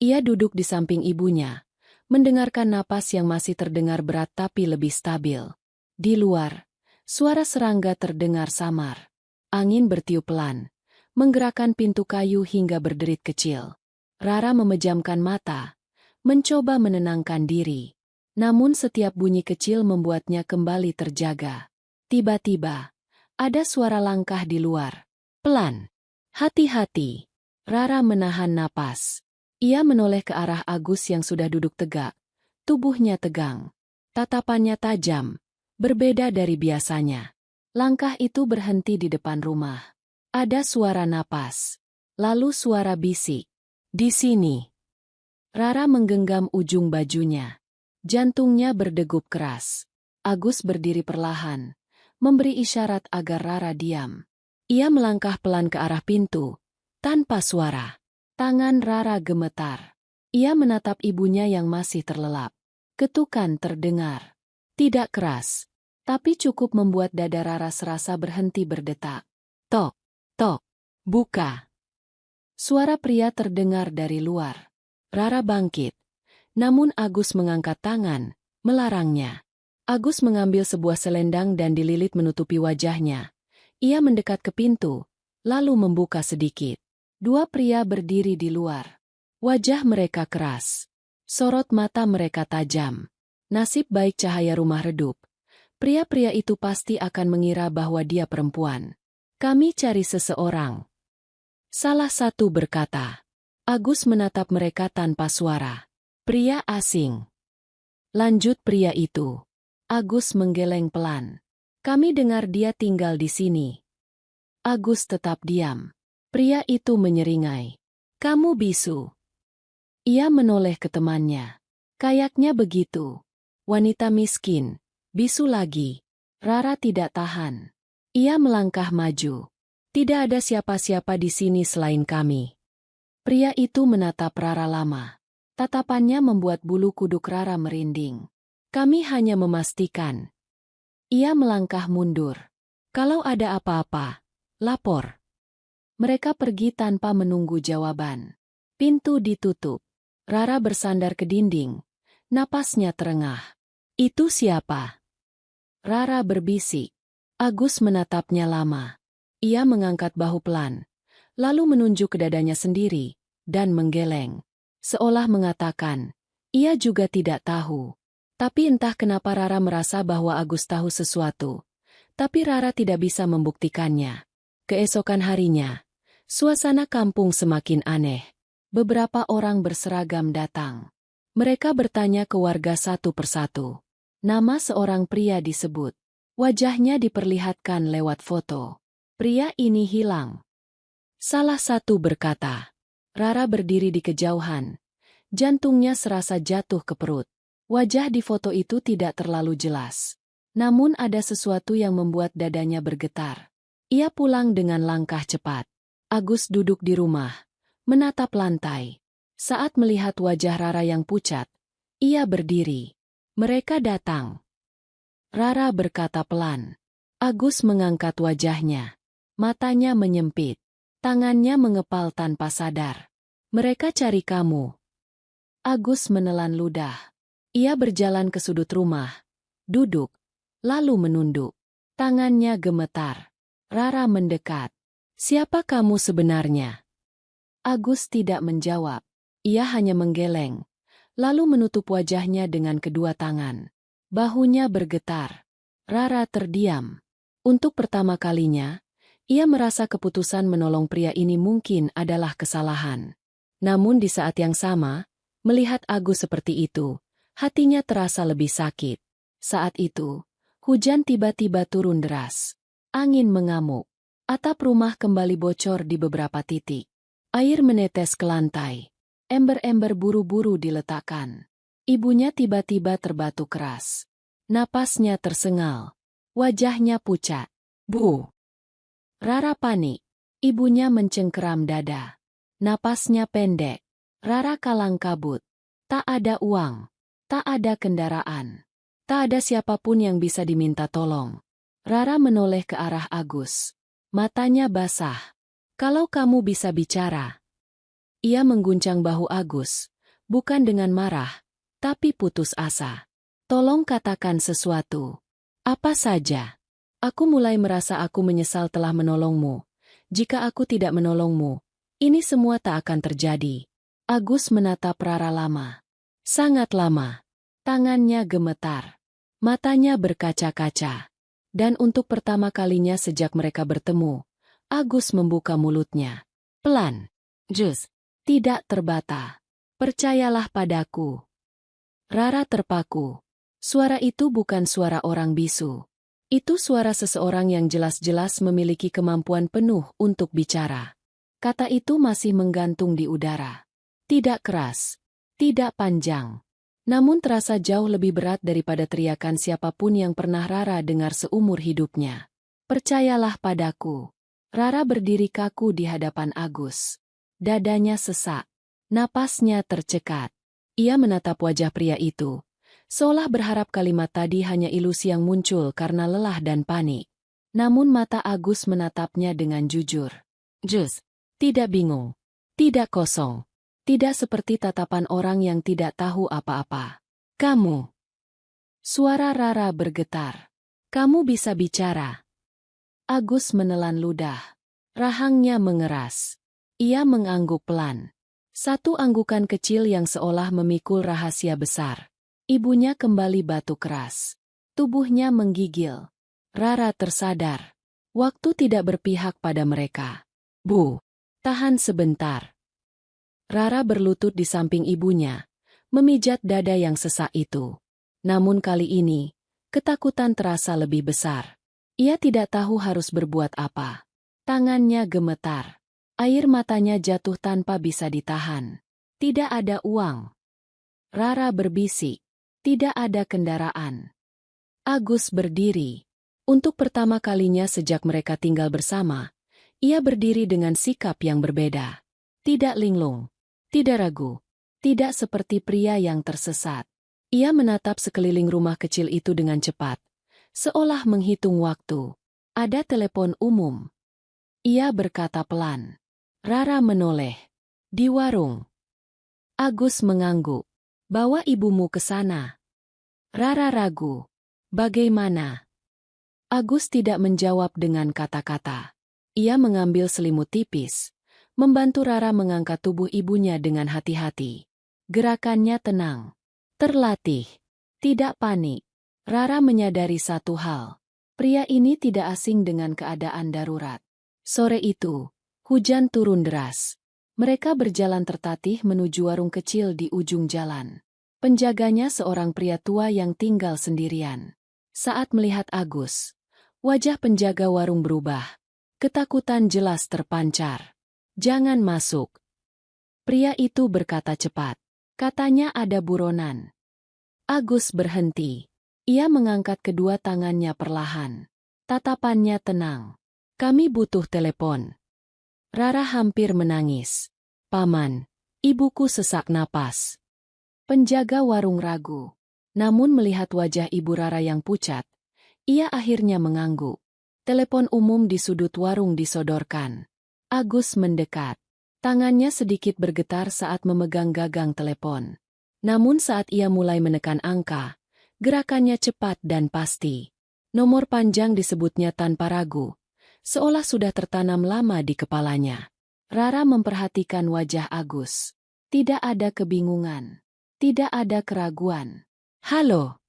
Ia duduk di samping ibunya, mendengarkan napas yang masih terdengar berat tapi lebih stabil. Di luar, suara serangga terdengar samar. Angin bertiup pelan, menggerakkan pintu kayu hingga berderit kecil. Rara memejamkan mata, mencoba menenangkan diri. Namun setiap bunyi kecil membuatnya kembali terjaga. Tiba-tiba, ada suara langkah di luar. Pelan. Hati-hati. Rara menahan napas. Ia menoleh ke arah Agus yang sudah duduk tegak. Tubuhnya tegang. Tatapannya tajam. Berbeda dari biasanya. Langkah itu berhenti di depan rumah. Ada suara napas. Lalu suara bisik. Di sini. Rara menggenggam ujung bajunya. Jantungnya berdegup keras. Agus berdiri perlahan, memberi isyarat agar Rara diam. Ia melangkah pelan ke arah pintu, tanpa suara. Tangan Rara gemetar. Ia menatap ibunya yang masih terlelap. Ketukan terdengar. Tidak keras, tapi cukup membuat dada Rara serasa berhenti berdetak. Tok, tok, buka. Suara pria terdengar dari luar. Rara bangkit. Namun Agus mengangkat tangan, melarangnya. Agus mengambil sebuah selendang dan dililit menutupi wajahnya. Ia mendekat ke pintu, lalu membuka sedikit. Dua pria berdiri di luar. Wajah mereka keras. Sorot mata mereka tajam. Nasib baik cahaya rumah redup. Pria-pria itu pasti akan mengira bahwa dia perempuan. Kami cari seseorang. Salah satu berkata. Agus menatap mereka tanpa suara. Pria asing. Lanjut pria itu. Agus menggeleng pelan. Kami dengar dia tinggal di sini. Agus tetap diam. Pria itu menyeringai. Kamu bisu. Ia menoleh ke temannya. Kayaknya begitu. Wanita miskin. Bisu lagi. Rara tidak tahan. Ia melangkah maju. Tidak ada siapa-siapa di sini selain kami. Pria itu menatap Rara lama. Tatapannya membuat bulu kuduk Rara merinding. Kami hanya memastikan. Ia melangkah mundur. Kalau ada apa-apa, lapor. Mereka pergi tanpa menunggu jawaban. Pintu ditutup. Rara bersandar ke dinding. Napasnya terengah. Itu siapa? Rara berbisik. Agus menatapnya lama. Ia mengangkat bahu pelan, lalu menunjuk ke dadanya sendiri, dan menggeleng. Seolah mengatakan, ia juga tidak tahu. Tapi entah kenapa Rara merasa bahwa Agus tahu sesuatu. Tapi Rara tidak bisa membuktikannya. Keesokan harinya, suasana kampung semakin aneh. Beberapa orang berseragam datang. Mereka bertanya ke warga satu persatu. Nama seorang pria disebut. Wajahnya diperlihatkan lewat foto. Pria ini hilang. Salah satu berkata. Rara berdiri di kejauhan. Jantungnya serasa jatuh ke perut. Wajah di foto itu tidak terlalu jelas. Namun ada sesuatu yang membuat dadanya bergetar. Ia pulang dengan langkah cepat. Agus duduk di rumah, menatap lantai. Saat melihat wajah Rara yang pucat, ia berdiri. Mereka datang. Rara berkata pelan. Agus mengangkat wajahnya. Matanya menyempit. Tangannya mengepal tanpa sadar. Mereka cari kamu. Agus menelan ludah. Ia berjalan ke sudut rumah, duduk, lalu menunduk. Tangannya gemetar. Rara mendekat. Siapa kamu sebenarnya? Agus tidak menjawab. Ia hanya menggeleng, lalu menutup wajahnya dengan kedua tangan. Bahunya bergetar. Rara terdiam. Untuk pertama kalinya, ia merasa keputusan menolong pria ini mungkin adalah kesalahan. Namun di saat yang sama, melihat Agus seperti itu, hatinya terasa lebih sakit. Saat itu, hujan tiba-tiba turun deras. Angin mengamuk. Atap rumah kembali bocor di beberapa titik. Air menetes ke lantai. Ember-ember buru-buru diletakkan. Ibunya tiba-tiba terbatuk keras. Napasnya tersengal. Wajahnya pucat. Bu! Rara panik. Ibunya mencengkeram dada. Napasnya pendek. Rara kalang kabut. Tak ada uang. Tak ada kendaraan. Tak ada siapapun yang bisa diminta tolong. Rara menoleh ke arah Agus. Matanya basah. Kalau kamu bisa bicara. Ia mengguncang bahu Agus. Bukan dengan marah, tapi putus asa. Tolong katakan sesuatu. Apa saja. Aku mulai merasa aku menyesal telah menolongmu. Jika aku tidak menolongmu, ini semua tak akan terjadi. Agus menatap Rara lama. Sangat lama. Tangannya gemetar. Matanya berkaca-kaca. Dan untuk pertama kalinya sejak mereka bertemu, Agus membuka mulutnya. Pelan. Jus. Tidak terbata. Percayalah padaku. Rara terpaku. Suara itu bukan suara orang bisu. Itu suara seseorang yang jelas-jelas memiliki kemampuan penuh untuk bicara. Kata itu masih menggantung di udara. Tidak keras, tidak panjang, namun terasa jauh lebih berat daripada teriakan siapapun yang pernah Rara dengar seumur hidupnya. Percayalah padaku. Rara berdiri kaku di hadapan Agus. Dadanya sesak, napasnya tercekat. Ia menatap wajah pria itu, seolah berharap kalimat tadi hanya ilusi yang muncul karena lelah dan panik. Namun mata Agus menatapnya dengan jujur. Jus, tidak bingung, tidak kosong. Tidak seperti tatapan orang yang tidak tahu apa-apa. Kamu. Suara Rara bergetar. Kamu bisa bicara. Agus menelan ludah. Rahangnya mengeras. Ia mengangguk pelan. Satu anggukan kecil yang seolah memikul rahasia besar. Ibunya kembali batuk keras. Tubuhnya menggigil. Rara tersadar. Waktu tidak berpihak pada mereka. Bu, tahan sebentar. Rara berlutut di samping ibunya, memijat dada yang sesak itu. Namun kali ini, ketakutan terasa lebih besar. Ia tidak tahu harus berbuat apa. Tangannya gemetar. Air matanya jatuh tanpa bisa ditahan. Tidak ada uang. Rara berbisik. Tidak ada kendaraan. Agus berdiri. Untuk pertama kalinya sejak mereka tinggal bersama, ia berdiri dengan sikap yang berbeda. Tidak linglung. Tidak ragu, tidak seperti pria yang tersesat. Ia menatap sekeliling rumah kecil itu dengan cepat, seolah menghitung waktu. Ada telepon umum. Ia berkata pelan. Rara menoleh. Di warung. Agus mengangguk. Bawa ibumu ke sana. Rara ragu. Bagaimana? Agus tidak menjawab dengan kata-kata. Ia mengambil selimut tipis. Membantu Rara mengangkat tubuh ibunya dengan hati-hati. Gerakannya tenang, terlatih, tidak panik. Rara menyadari satu hal. Pria ini tidak asing dengan keadaan darurat. Sore itu, hujan turun deras. Mereka berjalan tertatih menuju warung kecil di ujung jalan. Penjaganya seorang pria tua yang tinggal sendirian. Saat melihat Agus, wajah penjaga warung berubah. Ketakutan jelas terpancar. "Jangan masuk." Pria itu berkata cepat. Katanya ada buronan. Agus berhenti. Ia mengangkat kedua tangannya perlahan. Tatapannya tenang. "Kami butuh telepon." Rara hampir menangis. "Paman, ibuku sesak napas." Penjaga warung ragu. Namun melihat wajah ibu Rara yang pucat, ia akhirnya mengangguk. Telepon umum di sudut warung disodorkan. Agus mendekat. Tangannya sedikit bergetar saat memegang gagang telepon. Namun saat ia mulai menekan angka, gerakannya cepat dan pasti. Nomor panjang disebutnya tanpa ragu, seolah sudah tertanam lama di kepalanya. Rara memperhatikan wajah Agus. Tidak ada kebingungan. Tidak ada keraguan. "Halo."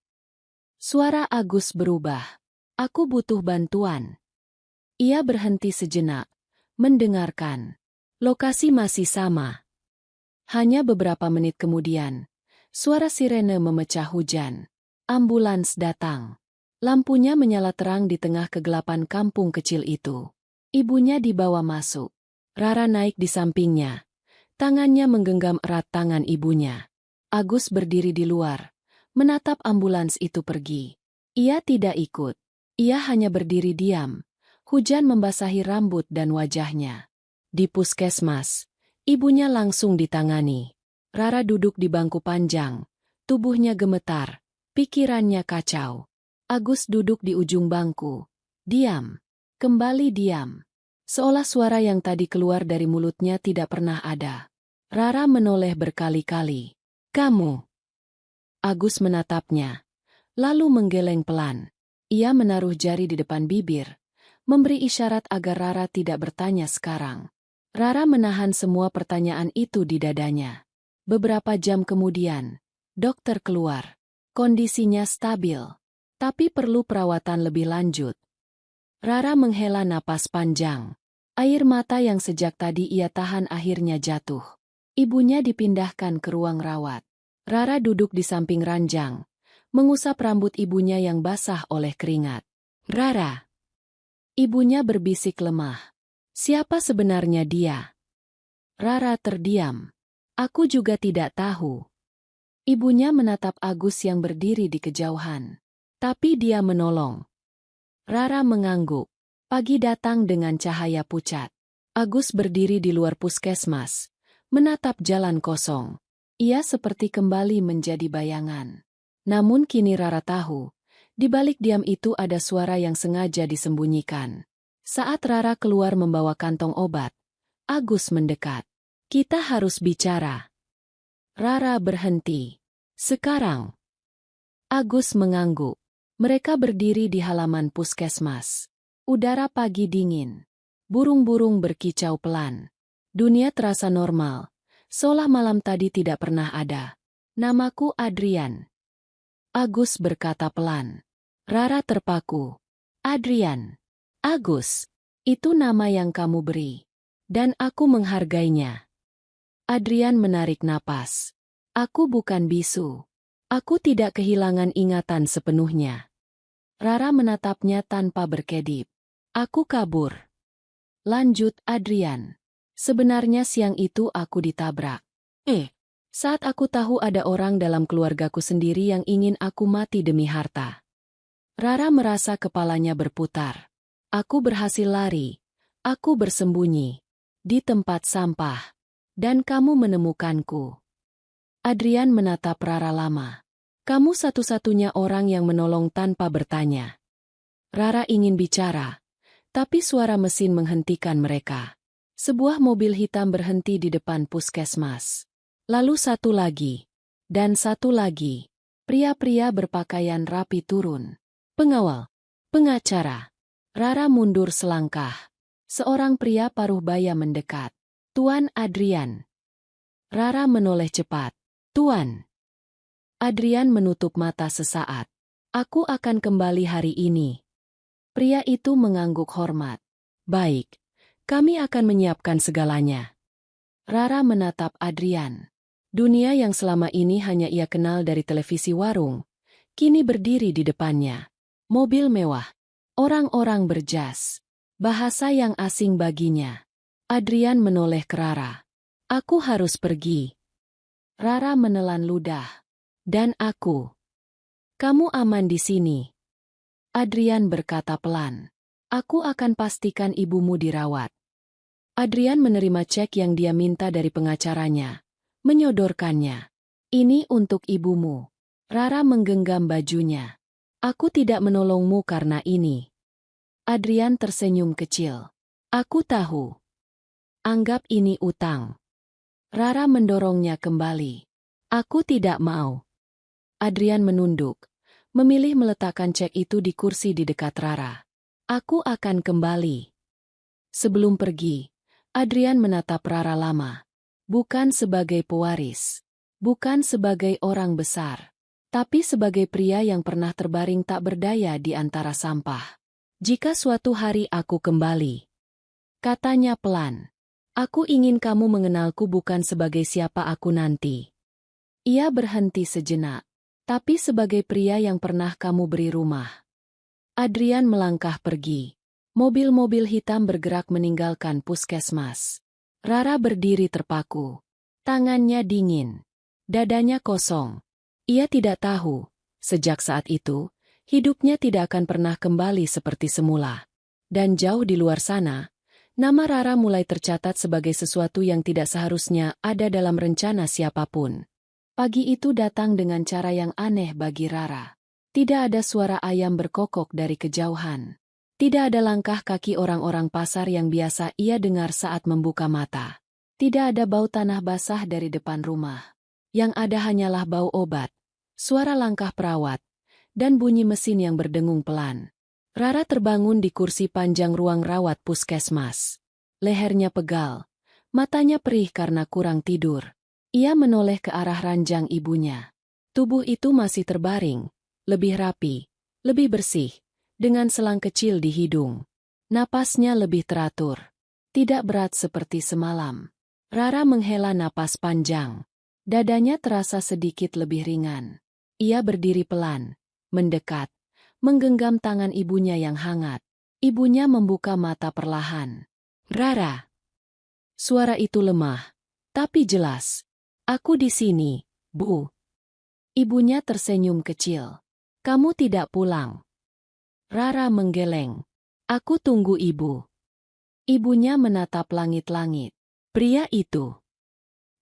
Suara Agus berubah. "Aku butuh bantuan." Ia berhenti sejenak, mendengarkan. Lokasi masih sama. Hanya beberapa menit kemudian, suara sirene memecah hujan. Ambulans datang. Lampunya menyala terang di tengah kegelapan kampung kecil itu. Ibunya dibawa masuk. Rara naik di sampingnya. Tangannya menggenggam erat tangan ibunya. Agus berdiri di luar, menatap ambulans itu pergi. Ia tidak ikut. Ia hanya berdiri diam. Hujan membasahi rambut dan wajahnya. Di puskesmas, ibunya langsung ditangani. Rara duduk di bangku panjang. Tubuhnya gemetar, pikirannya kacau. Agus duduk di ujung bangku. Diam. Kembali diam. Seolah suara yang tadi keluar dari mulutnya tidak pernah ada. Rara menoleh berkali-kali. "Kamu." Agus menatapnya, lalu menggeleng pelan. Ia menaruh jari di depan bibir, memberi isyarat agar Rara tidak bertanya sekarang. Rara menahan semua pertanyaan itu di dadanya. Beberapa jam kemudian, dokter keluar. Kondisinya stabil, tapi perlu perawatan lebih lanjut. Rara menghela napas panjang. Air mata yang sejak tadi ia tahan akhirnya jatuh. Ibunya dipindahkan ke ruang rawat. Rara duduk di samping ranjang, mengusap rambut ibunya yang basah oleh keringat. "Rara." Ibunya berbisik lemah. "Siapa sebenarnya dia?" Rara terdiam. "Aku juga tidak tahu." Ibunya menatap Agus yang berdiri di kejauhan. Tapi dia menolong. Rara mengangguk. Pagi datang dengan cahaya pucat. Agus berdiri di luar puskesmas, menatap jalan kosong. Ia seperti kembali menjadi bayangan. Namun kini Rara tahu, di balik diam itu ada suara yang sengaja disembunyikan. Saat Rara keluar membawa kantong obat, Agus mendekat. "Kita harus bicara." Rara berhenti. "Sekarang?" Agus mengangguk. Mereka berdiri di halaman puskesmas. Udara pagi dingin. Burung-burung berkicau pelan. Dunia terasa normal, seolah malam tadi tidak pernah ada. "Namaku Adrian." Agus berkata pelan. Rara terpaku. "Adrian." "Agus, itu nama yang kamu beri. Dan aku menghargainya." Adrian menarik napas. "Aku bukan bisu. Aku tidak kehilangan ingatan sepenuhnya." Rara menatapnya tanpa berkedip. "Aku kabur." Lanjut Adrian. "Sebenarnya siang itu aku ditabrak. Saat aku tahu ada orang dalam keluargaku sendiri yang ingin aku mati demi harta." Rara merasa kepalanya berputar. "Aku berhasil lari. Aku bersembunyi di tempat sampah. Dan kamu menemukanku." Adrian menatap Rara lama. "Kamu satu-satunya orang yang menolong tanpa bertanya." Rara ingin bicara, tapi suara mesin menghentikan mereka. Sebuah mobil hitam berhenti di depan puskesmas. Lalu satu lagi. Dan satu lagi. Pria-pria berpakaian rapi turun. "Pengawal. Pengacara." Rara mundur selangkah. Seorang pria paruh baya mendekat. "Tuan Adrian." Rara menoleh cepat. "Tuan." Adrian menutup mata sesaat. "Aku akan kembali hari ini." Pria itu mengangguk hormat. "Baik, kami akan menyiapkan segalanya." Rara menatap Adrian. Dunia yang selama ini hanya ia kenal dari televisi warung, kini berdiri di depannya. Mobil mewah, orang-orang berjas, bahasa yang asing baginya. Adrian menoleh ke Rara. Aku harus pergi. Rara menelan ludah. Dan aku. Kamu aman di sini. Adrian berkata pelan. Aku akan pastikan ibumu dirawat. Adrian menerima cek yang dia minta dari pengacaranya. Menyodorkannya. Ini untuk ibumu. Rara menggenggam bajunya. Aku tidak menolongmu karena ini. Adrian tersenyum kecil. Aku tahu. Anggap ini utang. Rara mendorongnya kembali. Aku tidak mau. Adrian menunduk, memilih meletakkan cek itu di kursi di dekat Rara. Aku akan kembali. Sebelum pergi, Adrian menatap Rara lama. Bukan sebagai pewaris. Bukan sebagai orang besar. Tapi sebagai pria yang pernah terbaring tak berdaya di antara sampah. Jika suatu hari aku kembali. Katanya pelan. Aku ingin kamu mengenalku bukan sebagai siapa aku nanti. Ia berhenti sejenak. Tapi sebagai pria yang pernah kamu beri rumah. Adrian melangkah pergi. Mobil-mobil hitam bergerak meninggalkan puskesmas. Rara berdiri terpaku. Tangannya dingin. Dadanya kosong. Ia tidak tahu, sejak saat itu, hidupnya tidak akan pernah kembali seperti semula. Dan jauh di luar sana, nama Rara mulai tercatat sebagai sesuatu yang tidak seharusnya ada dalam rencana siapapun. Pagi itu datang dengan cara yang aneh bagi Rara. Tidak ada suara ayam berkokok dari kejauhan. Tidak ada langkah kaki orang-orang pasar yang biasa ia dengar saat membuka mata. Tidak ada bau tanah basah dari depan rumah. Yang ada hanyalah bau obat, suara langkah perawat, dan bunyi mesin yang berdengung pelan. Rara terbangun di kursi panjang ruang rawat puskesmas. Lehernya pegal, matanya perih karena kurang tidur. Ia menoleh ke arah ranjang ibunya. Tubuh itu masih terbaring, lebih rapi, lebih bersih, dengan selang kecil di hidung. Napasnya lebih teratur. Tidak berat seperti semalam. Rara menghela napas panjang. Dadanya terasa sedikit lebih ringan. Ia berdiri pelan, mendekat, menggenggam tangan ibunya yang hangat. Ibunya membuka mata perlahan. Rara. Suara itu lemah, tapi jelas. Aku di sini, Bu. Ibunya tersenyum kecil. Kamu tidak pulang. Rara menggeleng. Aku tunggu ibu. Ibunya menatap langit-langit. Pria itu.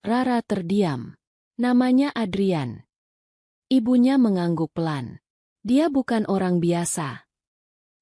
Rara terdiam. Namanya Adrian. Ibunya mengangguk pelan. Dia bukan orang biasa.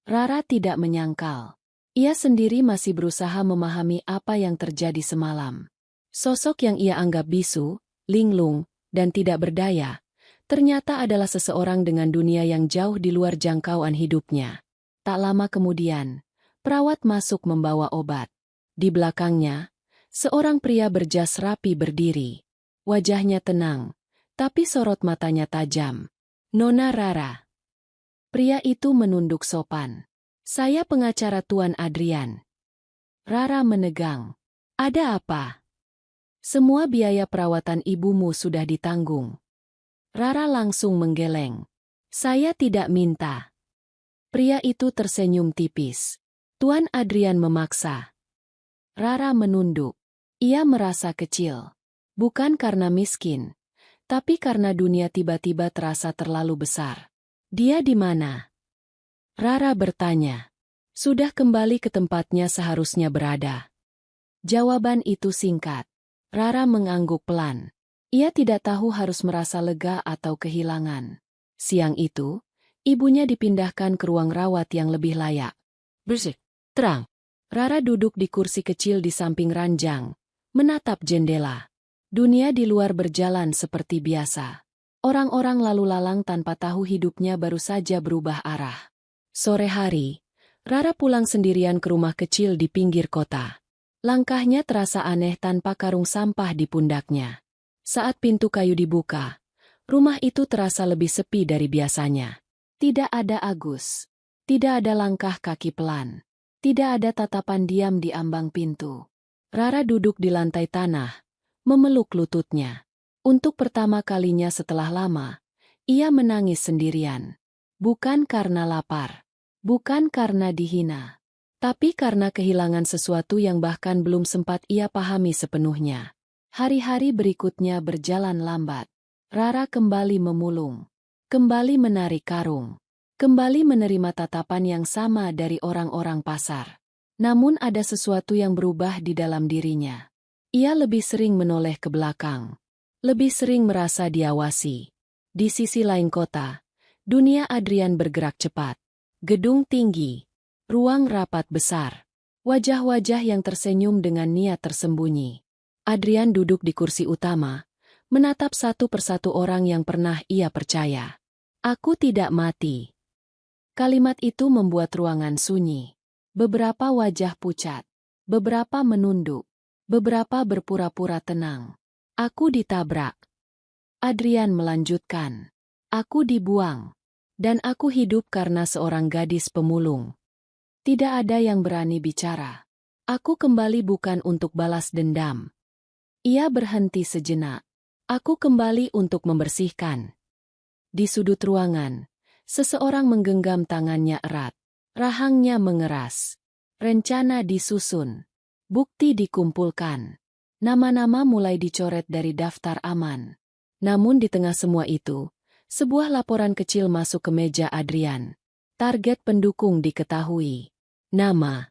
Rara tidak menyangkal. Ia sendiri masih berusaha memahami apa yang terjadi semalam. Sosok yang ia anggap bisu, linglung, dan tidak berdaya, ternyata adalah seseorang dengan dunia yang jauh di luar jangkauan hidupnya. Tak lama kemudian, perawat masuk membawa obat. Di belakangnya, seorang pria berjas rapi berdiri. Wajahnya tenang, tapi sorot matanya tajam. Nona Rara. Pria itu menunduk sopan. Saya pengacara Tuan Adrian. Rara menegang. Ada apa? Semua biaya perawatan ibumu sudah ditanggung. Rara langsung menggeleng. Saya tidak minta. Pria itu tersenyum tipis. Tuan Adrian memaksa. Rara menunduk. Ia merasa kecil. Bukan karena miskin, tapi karena dunia tiba-tiba terasa terlalu besar. Dia di mana? Rara bertanya. Sudah kembali ke tempatnya seharusnya berada. Jawaban itu singkat. Rara mengangguk pelan. Ia tidak tahu harus merasa lega atau kehilangan. Siang itu, ibunya dipindahkan ke ruang rawat yang lebih layak. Bersih, terang. Rara duduk di kursi kecil di samping ranjang, menatap jendela. Dunia di luar berjalan seperti biasa. Orang-orang lalu lalang tanpa tahu hidupnya baru saja berubah arah. Sore hari, Rara pulang sendirian ke rumah kecil di pinggir kota. Langkahnya terasa aneh tanpa karung sampah di pundaknya. Saat pintu kayu dibuka, rumah itu terasa lebih sepi dari biasanya. Tidak ada Agus. Tidak ada langkah kaki pelan. Tidak ada tatapan diam di ambang pintu. Rara duduk di lantai tanah, memeluk lututnya. Untuk pertama kalinya setelah lama, ia menangis sendirian. Bukan karena lapar, bukan karena dihina, tapi karena kehilangan sesuatu yang bahkan belum sempat ia pahami sepenuhnya. Hari-hari berikutnya berjalan lambat. Rara kembali memulung, kembali menarik karung, kembali menerima tatapan yang sama dari orang-orang pasar. Namun ada sesuatu yang berubah di dalam dirinya. Ia lebih sering menoleh ke belakang, lebih sering merasa diawasi. Di sisi lain kota, dunia Adrian bergerak cepat. Gedung tinggi, ruang rapat besar, wajah-wajah yang tersenyum dengan niat tersembunyi. Adrian duduk di kursi utama, menatap satu persatu orang yang pernah ia percaya. Aku tidak mati. Kalimat itu membuat ruangan sunyi. Beberapa wajah pucat, beberapa menunduk, beberapa berpura-pura tenang. Aku ditabrak. Adrian melanjutkan. Aku dibuang. Dan aku hidup karena seorang gadis pemulung. Tidak ada yang berani bicara. Aku kembali bukan untuk balas dendam. Ia berhenti sejenak. Aku kembali untuk membersihkan. Di sudut ruangan, seseorang menggenggam tangannya erat. Rahangnya mengeras. Rencana disusun. Bukti dikumpulkan. Nama-nama mulai dicoret dari daftar aman. Namun di tengah semua itu, sebuah laporan kecil masuk ke meja Adrian. Target pendukung diketahui. Nama,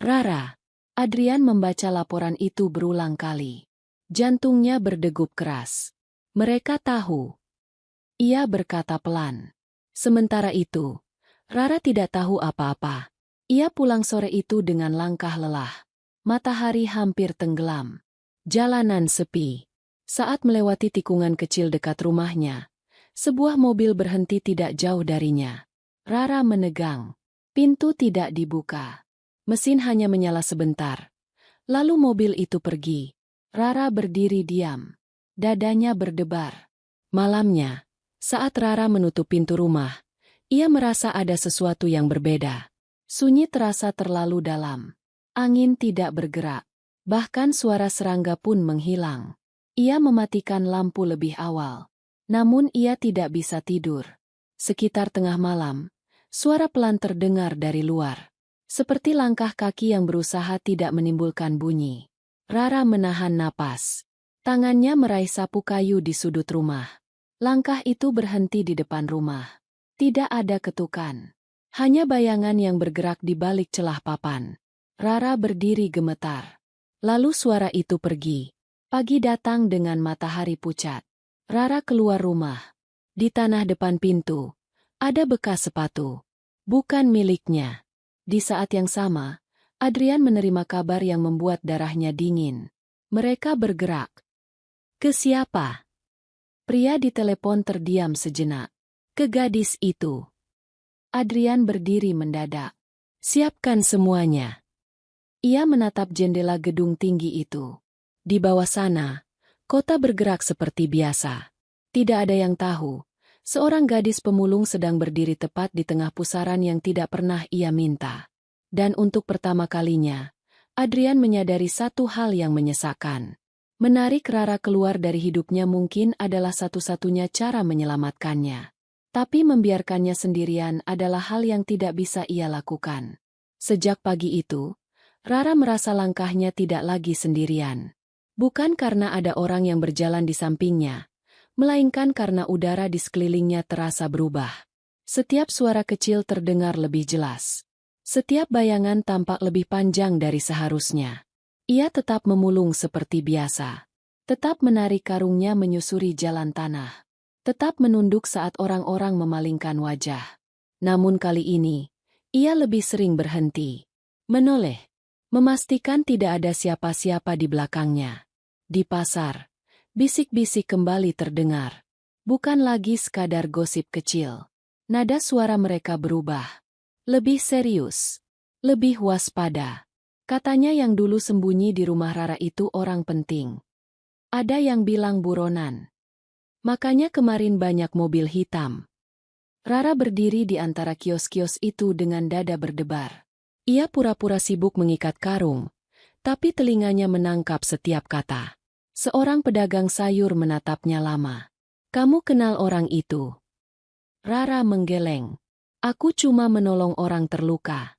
Rara. Adrian membaca laporan itu berulang kali. Jantungnya berdegup keras. Mereka tahu. Ia berkata pelan. Sementara itu, Rara tidak tahu apa-apa. Ia pulang sore itu dengan langkah lelah. Matahari hampir tenggelam. Jalanan sepi. Saat melewati tikungan kecil dekat rumahnya, sebuah mobil berhenti tidak jauh darinya. Rara menegang. Pintu tidak dibuka. Mesin hanya menyala sebentar. Lalu mobil itu pergi. Rara berdiri diam. Dadanya berdebar. Malamnya, saat Rara menutup pintu rumah, ia merasa ada sesuatu yang berbeda. Sunyi terasa terlalu dalam. Angin tidak bergerak. Bahkan suara serangga pun menghilang. Ia mematikan lampu lebih awal. Namun ia tidak bisa tidur. Sekitar tengah malam, suara pelan terdengar dari luar. Seperti langkah kaki yang berusaha tidak menimbulkan bunyi. Rara menahan napas. Tangannya meraih sapu kayu di sudut rumah. Langkah itu berhenti di depan rumah. Tidak ada ketukan. Hanya bayangan yang bergerak di balik celah papan. Rara berdiri gemetar. Lalu suara itu pergi. Pagi datang dengan matahari pucat. Rara keluar rumah. Di tanah depan pintu, ada bekas sepatu. Bukan miliknya. Di saat yang sama, Adrian menerima kabar yang membuat darahnya dingin. Mereka bergerak. Ke siapa? Pria di telepon terdiam sejenak. Ke gadis itu. Adrian berdiri mendadak. Siapkan semuanya. Ia menatap jendela gedung tinggi itu. Di bawah sana, kota bergerak seperti biasa. Tidak ada yang tahu, seorang gadis pemulung sedang berdiri tepat di tengah pusaran yang tidak pernah ia minta. Dan untuk pertama kalinya, Adrian menyadari satu hal yang menyesakkan. Menarik Rara keluar dari hidupnya mungkin adalah satu-satunya cara menyelamatkannya. Tapi membiarkannya sendirian adalah hal yang tidak bisa ia lakukan. Sejak pagi itu, Rara merasa langkahnya tidak lagi sendirian. Bukan karena ada orang yang berjalan di sampingnya, melainkan karena udara di sekelilingnya terasa berubah. Setiap suara kecil terdengar lebih jelas. Setiap bayangan tampak lebih panjang dari seharusnya. Ia tetap memulung seperti biasa. Tetap menarik karungnya menyusuri jalan tanah. Tetap menunduk saat orang-orang memalingkan wajah. Namun kali ini, ia lebih sering berhenti. Menoleh. Memastikan tidak ada siapa-siapa di belakangnya. Di pasar, bisik-bisik kembali terdengar. Bukan lagi sekadar gosip kecil. Nada suara mereka berubah. Lebih serius. Lebih waspada. Katanya yang dulu sembunyi di rumah Rara itu orang penting. Ada yang bilang buronan. Makanya kemarin banyak mobil hitam. Rara berdiri di antara kios-kios itu dengan dada berdebar. Ia pura-pura sibuk mengikat karung, tapi telinganya menangkap setiap kata. Seorang pedagang sayur menatapnya lama. Kamu kenal orang itu? Rara menggeleng. Aku cuma menolong orang terluka.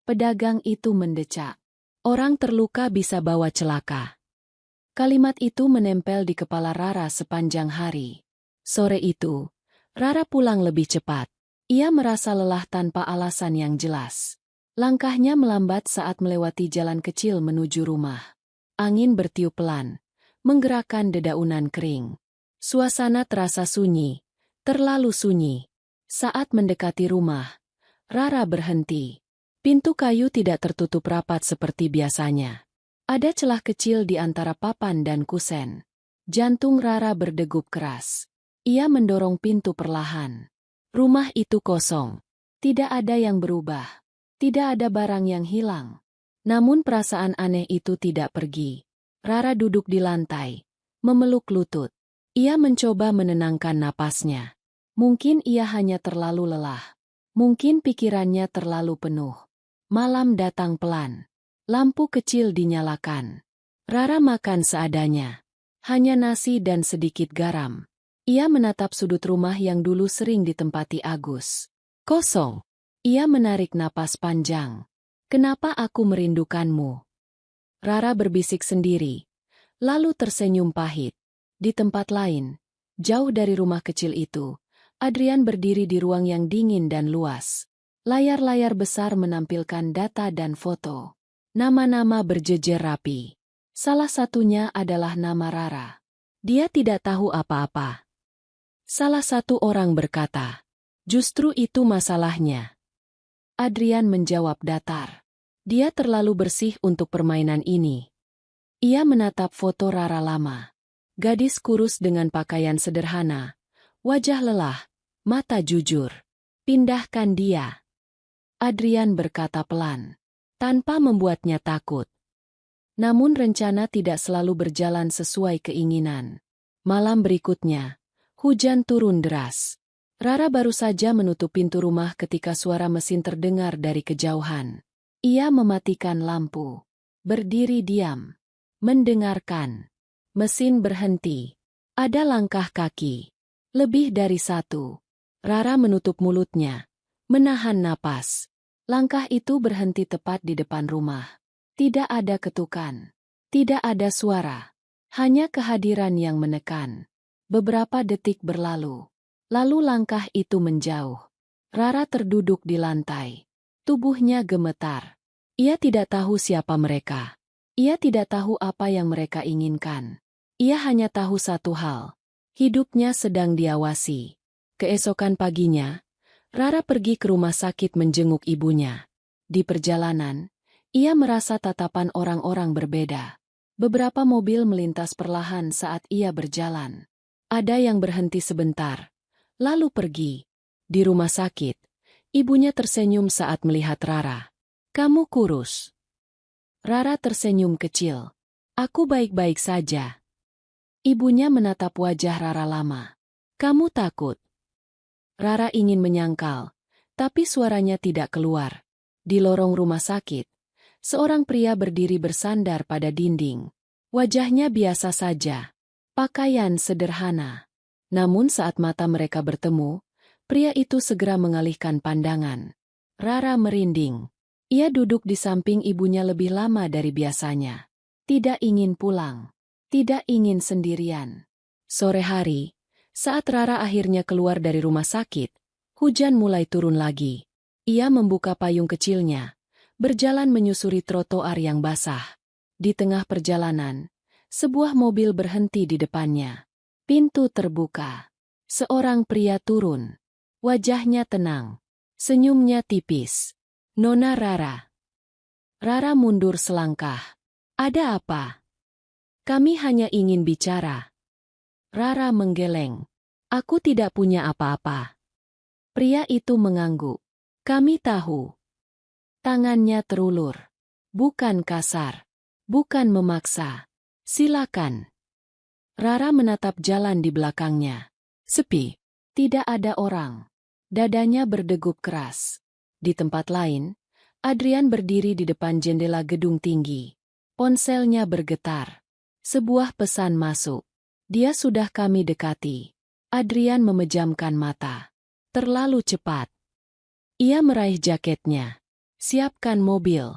Pedagang itu mendecak. Orang terluka bisa bawa celaka. Kalimat itu menempel di kepala Rara sepanjang hari. Sore itu, Rara pulang lebih cepat. Ia merasa lelah tanpa alasan yang jelas. Langkahnya melambat saat melewati jalan kecil menuju rumah. Angin bertiup pelan, menggerakkan dedaunan kering. Suasana terasa sunyi, terlalu sunyi. Saat mendekati rumah, Rara berhenti. Pintu kayu tidak tertutup rapat seperti biasanya. Ada celah kecil di antara papan dan kusen. Jantung Rara berdegup keras. Ia mendorong pintu perlahan. Rumah itu kosong. Tidak ada yang berubah. Tidak ada barang yang hilang. Namun perasaan aneh itu tidak pergi. Rara duduk di lantai, memeluk lutut. Ia mencoba menenangkan napasnya. Mungkin ia hanya terlalu lelah. Mungkin pikirannya terlalu penuh. Malam datang pelan. Lampu kecil dinyalakan. Rara makan seadanya. Hanya nasi dan sedikit garam. Ia menatap sudut rumah yang dulu sering ditempati Agus. Kosong. Ia menarik napas panjang. Kenapa aku merindukanmu? Rara berbisik sendiri. Lalu tersenyum pahit. Di tempat lain, jauh dari rumah kecil itu, Adrian berdiri di ruang yang dingin dan luas. Layar-layar besar menampilkan data dan foto. Nama-nama berjejer rapi. Salah satunya adalah nama Rara. Dia tidak tahu apa-apa. Salah satu orang berkata, "Justru itu masalahnya." Adrian menjawab datar. Dia terlalu bersih untuk permainan ini. Ia menatap foto Rara lama. Gadis kurus dengan pakaian sederhana. Wajah lelah, mata jujur. Pindahkan dia. Adrian berkata pelan, tanpa membuatnya takut. Namun rencana tidak selalu berjalan sesuai keinginan. Malam berikutnya, hujan turun deras. Rara baru saja menutup pintu rumah ketika suara mesin terdengar dari kejauhan. Ia mematikan lampu. Berdiri diam. Mendengarkan. Mesin berhenti. Ada langkah kaki. Lebih dari satu. Rara menutup mulutnya. Menahan napas. Langkah itu berhenti tepat di depan rumah. Tidak ada ketukan. Tidak ada suara. Hanya kehadiran yang menekan. Beberapa detik berlalu. Lalu langkah itu menjauh. Rara terduduk di lantai. Tubuhnya gemetar. Ia tidak tahu siapa mereka. Ia tidak tahu apa yang mereka inginkan. Ia hanya tahu satu hal. Hidupnya sedang diawasi. Keesokan paginya, Rara pergi ke rumah sakit menjenguk ibunya. Di perjalanan, ia merasa tatapan orang-orang berbeda. Beberapa mobil melintas perlahan saat ia berjalan. Ada yang berhenti sebentar. Lalu pergi. Di rumah sakit, ibunya tersenyum saat melihat Rara. "Kamu kurus." Rara tersenyum kecil. "Aku baik-baik saja." Ibunya menatap wajah Rara lama. "Kamu takut?" Rara ingin menyangkal, tapi suaranya tidak keluar. Di lorong rumah sakit, seorang pria berdiri bersandar pada dinding. Wajahnya biasa saja. Pakaian sederhana. Namun saat mata mereka bertemu, pria itu segera mengalihkan pandangan. Rara merinding. Ia duduk di samping ibunya lebih lama dari biasanya. Tidak ingin pulang. Tidak ingin sendirian. Sore hari, saat Rara akhirnya keluar dari rumah sakit, hujan mulai turun lagi. Ia membuka payung kecilnya, berjalan menyusuri trotoar yang basah. Di tengah perjalanan, sebuah mobil berhenti di depannya. Pintu terbuka. Seorang pria turun. Wajahnya tenang. Senyumnya tipis. "Nona Rara." Rara mundur selangkah. "Ada apa?" "Kami hanya ingin bicara." Rara menggeleng. "Aku tidak punya apa-apa." Pria itu mengangguk. "Kami tahu." Tangannya terulur. Bukan kasar. Bukan memaksa. "Silakan." Rara menatap jalan di belakangnya. Sepi. Tidak ada orang. Dadanya berdegup keras. Di tempat lain, Adrian berdiri di depan jendela gedung tinggi. Ponselnya bergetar. Sebuah pesan masuk. Dia sudah kami dekati. Adrian memejamkan mata. Terlalu cepat. Ia meraih jaketnya. Siapkan mobil.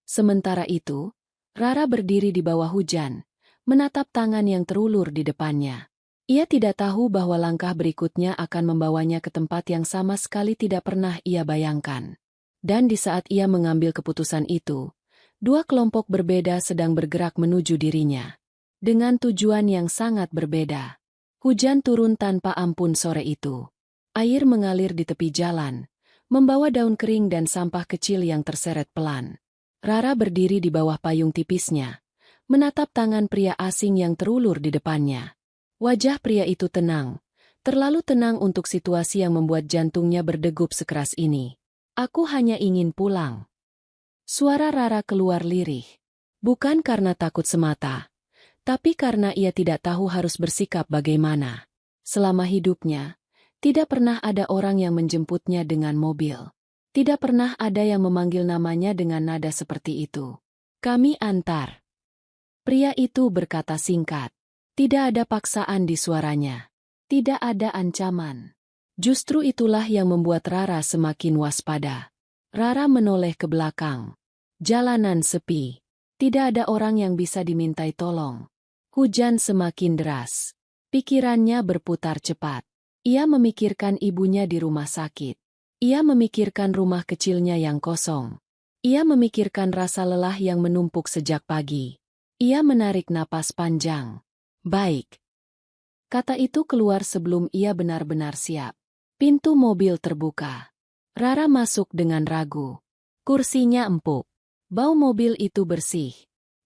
Sementara itu, Rara berdiri di bawah hujan, menatap tangan yang terulur di depannya. Ia tidak tahu bahwa langkah berikutnya akan membawanya ke tempat yang sama sekali tidak pernah ia bayangkan. Dan di saat ia mengambil keputusan itu, dua kelompok berbeda sedang bergerak menuju dirinya. Dengan tujuan yang sangat berbeda. Hujan turun tanpa ampun sore itu. Air mengalir di tepi jalan, membawa daun kering dan sampah kecil yang terseret pelan. Rara berdiri di bawah payung tipisnya, menatap tangan pria asing yang terulur di depannya. Wajah pria itu tenang, terlalu tenang untuk situasi yang membuat jantungnya berdegup sekeras ini. Aku hanya ingin pulang. Suara Rara keluar lirih. Bukan karena takut semata, tapi karena ia tidak tahu harus bersikap bagaimana. Selama hidupnya, tidak pernah ada orang yang menjemputnya dengan mobil. Tidak pernah ada yang memanggil namanya dengan nada seperti itu. Kami antar. Pria itu berkata singkat. Tidak ada paksaan di suaranya. Tidak ada ancaman. Justru itulah yang membuat Rara semakin waspada. Rara menoleh ke belakang. Jalanan sepi. Tidak ada orang yang bisa dimintai tolong. Hujan semakin deras. Pikirannya berputar cepat. Ia memikirkan ibunya di rumah sakit. Ia memikirkan rumah kecilnya yang kosong. Ia memikirkan rasa lelah yang menumpuk sejak pagi. Ia menarik napas panjang. Baik. Kata itu keluar sebelum ia benar-benar siap. Pintu mobil terbuka. Rara masuk dengan ragu. Kursinya empuk. Bau mobil itu bersih.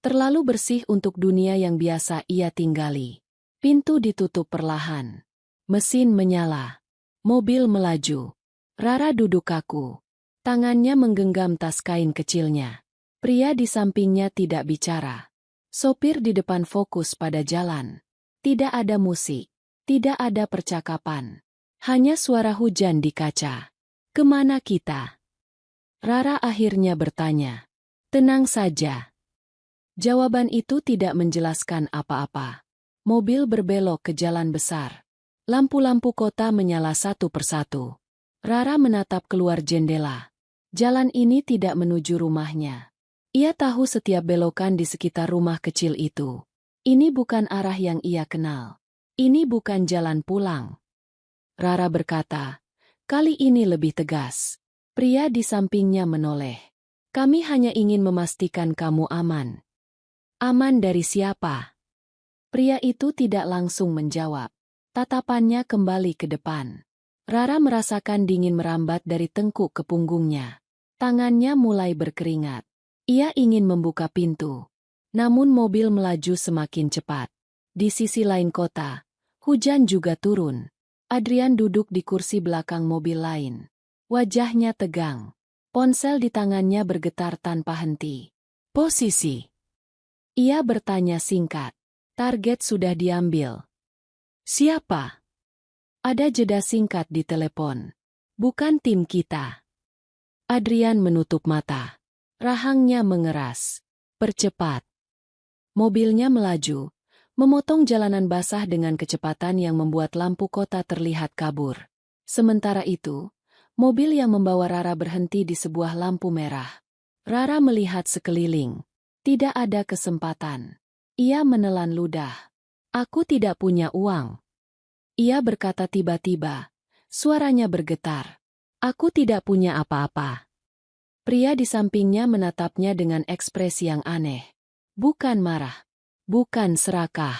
Terlalu bersih untuk dunia yang biasa ia tinggali. Pintu ditutup perlahan. Mesin menyala. Mobil melaju. Rara duduk kaku. Tangannya menggenggam tas kain kecilnya. Pria di sampingnya tidak bicara. Sopir di depan fokus pada jalan. Tidak ada musik. Tidak ada percakapan. Hanya suara hujan di kaca. Kemana kita? Rara akhirnya bertanya. Tenang saja. Jawaban itu tidak menjelaskan apa-apa. Mobil berbelok ke jalan besar. Lampu-lampu kota menyala satu persatu. Rara menatap keluar jendela. Jalan ini tidak menuju rumahnya. Ia tahu setiap belokan di sekitar rumah kecil itu. Ini bukan arah yang ia kenal. Ini bukan jalan pulang. Rara berkata, kali ini lebih tegas. Pria di sampingnya menoleh. Kami hanya ingin memastikan kamu aman. Aman dari siapa? Pria itu tidak langsung menjawab. Tatapannya kembali ke depan. Rara merasakan dingin merambat dari tengkuk ke punggungnya. Tangannya mulai berkeringat. Ia ingin membuka pintu. Namun mobil melaju semakin cepat. Di sisi lain kota, hujan juga turun. Adrian duduk di kursi belakang mobil lain. Wajahnya tegang. Ponsel di tangannya bergetar tanpa henti. Posisi. Ia bertanya singkat. Target sudah diambil. Siapa? Ada jeda singkat di telepon. Bukan tim kita. Adrian menutup mata. Rahangnya mengeras. Percepat. Mobilnya melaju, memotong jalanan basah dengan kecepatan yang membuat lampu kota terlihat kabur. Sementara itu, mobil yang membawa Rara berhenti di sebuah lampu merah. Rara melihat sekeliling. Tidak ada kesempatan. Ia menelan ludah. Aku tidak punya uang. Ia berkata tiba-tiba. Suaranya bergetar. Aku tidak punya apa-apa. Pria di sampingnya menatapnya dengan ekspresi yang aneh. Bukan marah. Bukan serakah.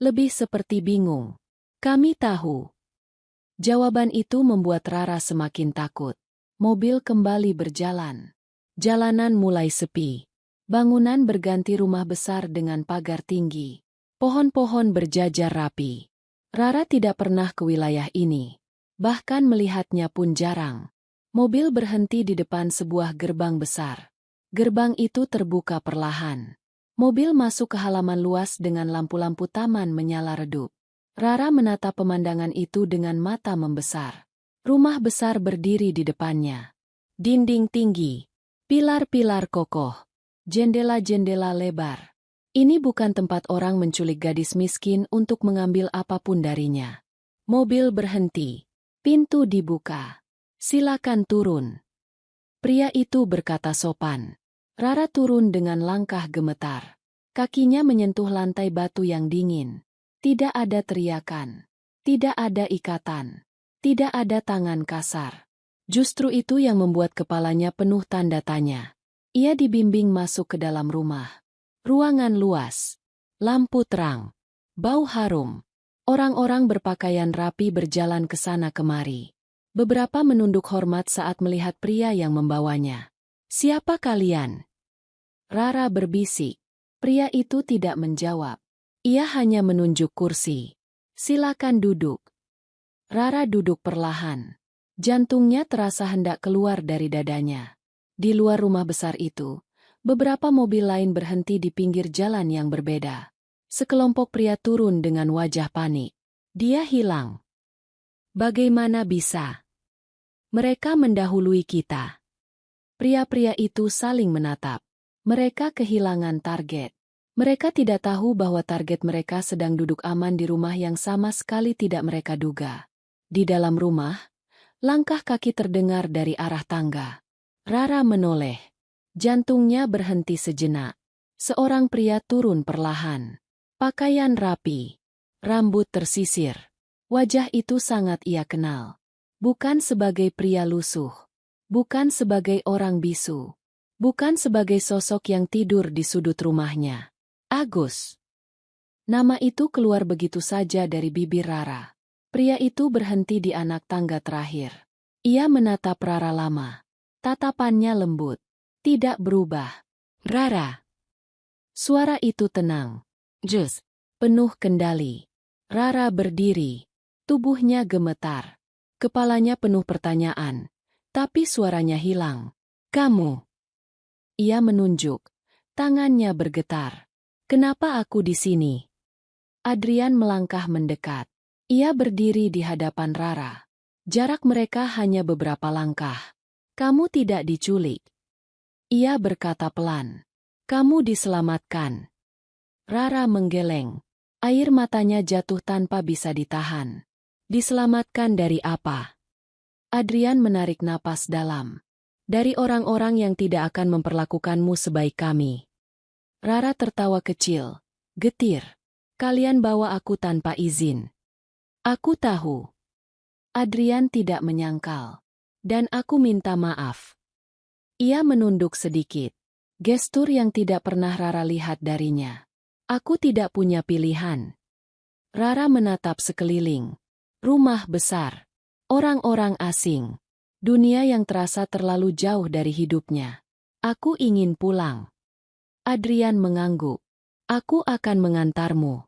Lebih seperti bingung. Kami tahu. Jawaban itu membuat Rara semakin takut. Mobil kembali berjalan. Jalanan mulai sepi. Bangunan berganti rumah besar dengan pagar tinggi. Pohon-pohon berjajar rapi. Rara tidak pernah ke wilayah ini. Bahkan melihatnya pun jarang. Mobil berhenti di depan sebuah gerbang besar. Gerbang itu terbuka perlahan. Mobil masuk ke halaman luas dengan lampu-lampu taman menyala redup. Rara menatap pemandangan itu dengan mata membesar. Rumah besar berdiri di depannya. Dinding tinggi. Pilar-pilar kokoh. Jendela-jendela lebar. Ini bukan tempat orang menculik gadis miskin untuk mengambil apapun darinya. Mobil berhenti. Pintu dibuka. Silakan turun. Pria itu berkata sopan. Rara turun dengan langkah gemetar. Kakinya menyentuh lantai batu yang dingin. Tidak ada teriakan. Tidak ada ikatan. Tidak ada tangan kasar. Justru itu yang membuat kepalanya penuh tanda tanya. Ia dibimbing masuk ke dalam rumah. Ruangan luas. Lampu terang. Bau harum. Orang-orang berpakaian rapi berjalan ke sana kemari. Beberapa menunduk hormat saat melihat pria yang membawanya. Siapa kalian? Rara berbisik. Pria itu tidak menjawab. Ia hanya menunjuk kursi. Silakan duduk. Rara duduk perlahan. Jantungnya terasa hendak keluar dari dadanya. Di luar rumah besar itu, beberapa mobil lain berhenti di pinggir jalan yang berbeda. Sekelompok pria turun dengan wajah panik. Dia hilang. Bagaimana bisa? Mereka mendahului kita. Pria-pria itu saling menatap. Mereka kehilangan target. Mereka tidak tahu bahwa target mereka sedang duduk aman di rumah yang sama sekali tidak mereka duga. Di dalam rumah, langkah kaki terdengar dari arah tangga. Rara menoleh. Jantungnya berhenti sejenak. Seorang pria turun perlahan. Pakaian rapi. Rambut tersisir. Wajah itu sangat ia kenal. Bukan sebagai pria lusuh. Bukan sebagai orang bisu. Bukan sebagai sosok yang tidur di sudut rumahnya. Agus. Nama itu keluar begitu saja dari bibir Rara. Pria itu berhenti di anak tangga terakhir. Ia menatap Rara lama. Tatapannya lembut. Tidak berubah. Rara. Suara itu tenang. Jus. Penuh kendali. Rara berdiri. Tubuhnya gemetar. Kepalanya penuh pertanyaan. Tapi suaranya hilang. Kamu. Ia menunjuk. Tangannya bergetar. Kenapa aku di sini? Adrian melangkah mendekat. Ia berdiri di hadapan Rara. Jarak mereka hanya beberapa langkah. Kamu tidak diculik. Ia berkata pelan. Kamu diselamatkan. Rara menggeleng. Air matanya jatuh tanpa bisa ditahan. Diselamatkan dari apa? Adrian menarik napas dalam. Dari orang-orang yang tidak akan memperlakukanmu sebaik kami. Rara tertawa kecil. Getir. Kalian bawa aku tanpa izin. Aku tahu. Adrian tidak menyangkal. Dan aku minta maaf. Ia menunduk sedikit. Gestur yang tidak pernah Rara lihat darinya. Aku tidak punya pilihan. Rara menatap sekeliling. Rumah besar. Orang-orang asing. Dunia yang terasa terlalu jauh dari hidupnya. Aku ingin pulang. Adrian mengangguk. Aku akan mengantarmu.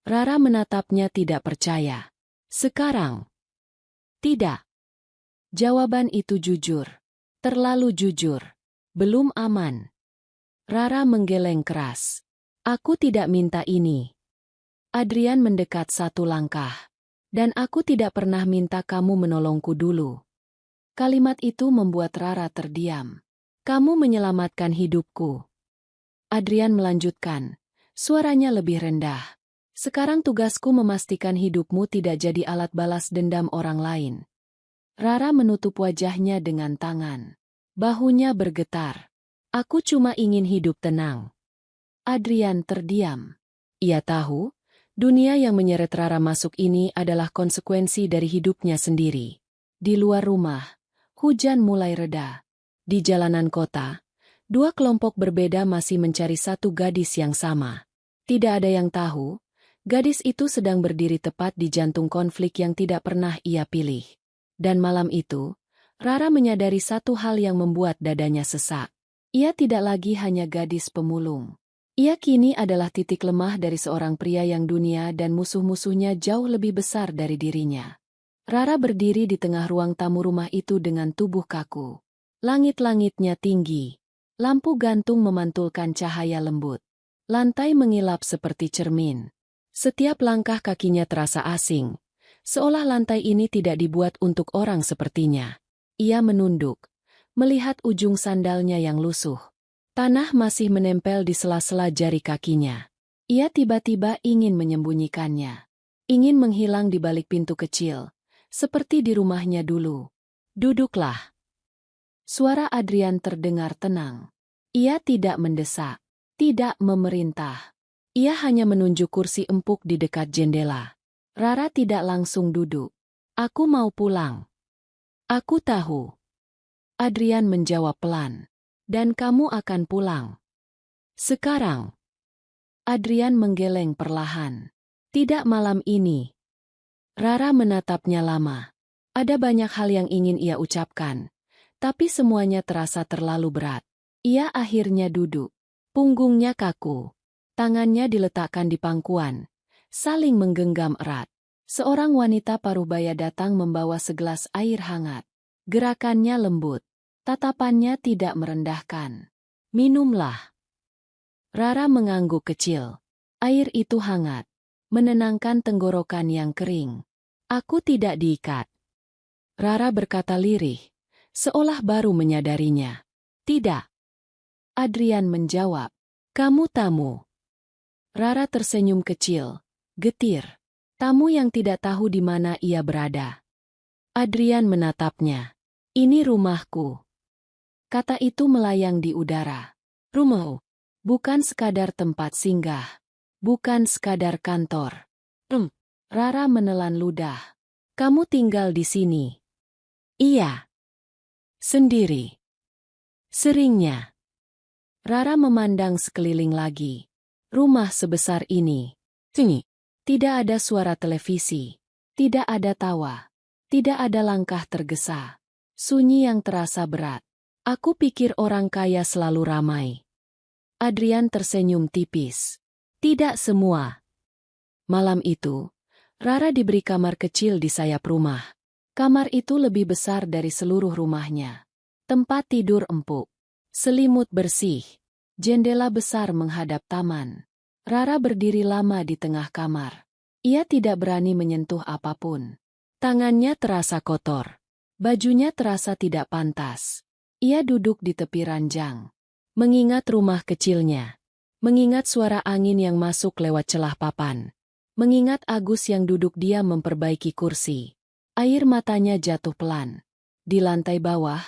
Rara menatapnya tidak percaya. Sekarang? Tidak. Jawaban itu jujur. Terlalu jujur. Belum aman. Rara menggeleng keras. Aku tidak minta ini. Adrian mendekat satu langkah. Dan aku tidak pernah minta kamu menolongku dulu. Kalimat itu membuat Rara terdiam. Kamu menyelamatkan hidupku. Adrian melanjutkan. Suaranya lebih rendah. Sekarang tugasku memastikan hidupmu tidak jadi alat balas dendam orang lain. Rara menutup wajahnya dengan tangan. Bahunya bergetar. Aku cuma ingin hidup tenang. Adrian terdiam. Ia tahu, dunia yang menyeret Rara masuk ini adalah konsekuensi dari hidupnya sendiri. Di luar rumah, hujan mulai reda. Di jalanan kota, dua kelompok berbeda masih mencari satu gadis yang sama. Tidak ada yang tahu, gadis itu sedang berdiri tepat di jantung konflik yang tidak pernah ia pilih. Dan malam itu, Rara menyadari satu hal yang membuat dadanya sesak. Ia tidak lagi hanya gadis pemulung. Ia kini adalah titik lemah dari seorang pria yang dunia dan musuh-musuhnya jauh lebih besar dari dirinya. Rara berdiri di tengah ruang tamu rumah itu dengan tubuh kaku. Langit-langitnya tinggi. Lampu gantung memantulkan cahaya lembut. Lantai mengilap seperti cermin. Setiap langkah kakinya terasa asing. Seolah lantai ini tidak dibuat untuk orang sepertinya. Ia menunduk, melihat ujung sandalnya yang lusuh. Tanah masih menempel di sela-sela jari kakinya. Ia tiba-tiba ingin menyembunyikannya. Ingin menghilang di balik pintu kecil, seperti di rumahnya dulu. Duduklah. Suara Adrian terdengar tenang. Ia tidak mendesak, tidak memerintah. Ia hanya menunjuk kursi empuk di dekat jendela. Rara tidak langsung duduk. Aku mau pulang. Aku tahu. Adrian menjawab pelan. Dan kamu akan pulang. Sekarang. Adrian menggeleng perlahan. Tidak malam ini. Rara menatapnya lama. Ada banyak hal yang ingin ia ucapkan. Tapi semuanya terasa terlalu berat. Ia akhirnya duduk. Punggungnya kaku. Tangannya diletakkan di pangkuan. Saling menggenggam erat. Seorang wanita parubaya datang membawa segelas air hangat. Gerakannya lembut. Tatapannya tidak merendahkan. Minumlah. Rara mengangguk kecil. Air itu hangat. Menenangkan tenggorokan yang kering. Aku tidak diikat. Rara berkata lirih. Seolah baru menyadarinya. Tidak. Adrian menjawab. Kamu tamu. Rara tersenyum kecil. Getir. Tamu yang tidak tahu di mana ia berada. Adrian menatapnya. Ini rumahku. Kata itu melayang di udara. Rumahmu. Bukan sekadar tempat singgah. Bukan sekadar kantor. Rara menelan ludah. Kamu tinggal di sini. Iya. Sendiri. Seringnya. Rara memandang sekeliling lagi. Rumah sebesar ini. Tidak ada suara televisi. Tidak ada tawa. Tidak ada langkah tergesa. Sunyi yang terasa berat. Aku pikir orang kaya selalu ramai. Adrian tersenyum tipis. Tidak semua. Malam itu, Rara diberi kamar kecil di sayap rumah. Kamar itu lebih besar dari seluruh rumahnya. Tempat tidur empuk. Selimut bersih. Jendela besar menghadap taman. Rara berdiri lama di tengah kamar. Ia tidak berani menyentuh apapun. Tangannya terasa kotor. Bajunya terasa tidak pantas. Ia duduk di tepi ranjang. Mengingat rumah kecilnya. Mengingat suara angin yang masuk lewat celah papan. Mengingat Agus yang duduk diam memperbaiki kursi. Air matanya jatuh pelan. Di lantai bawah,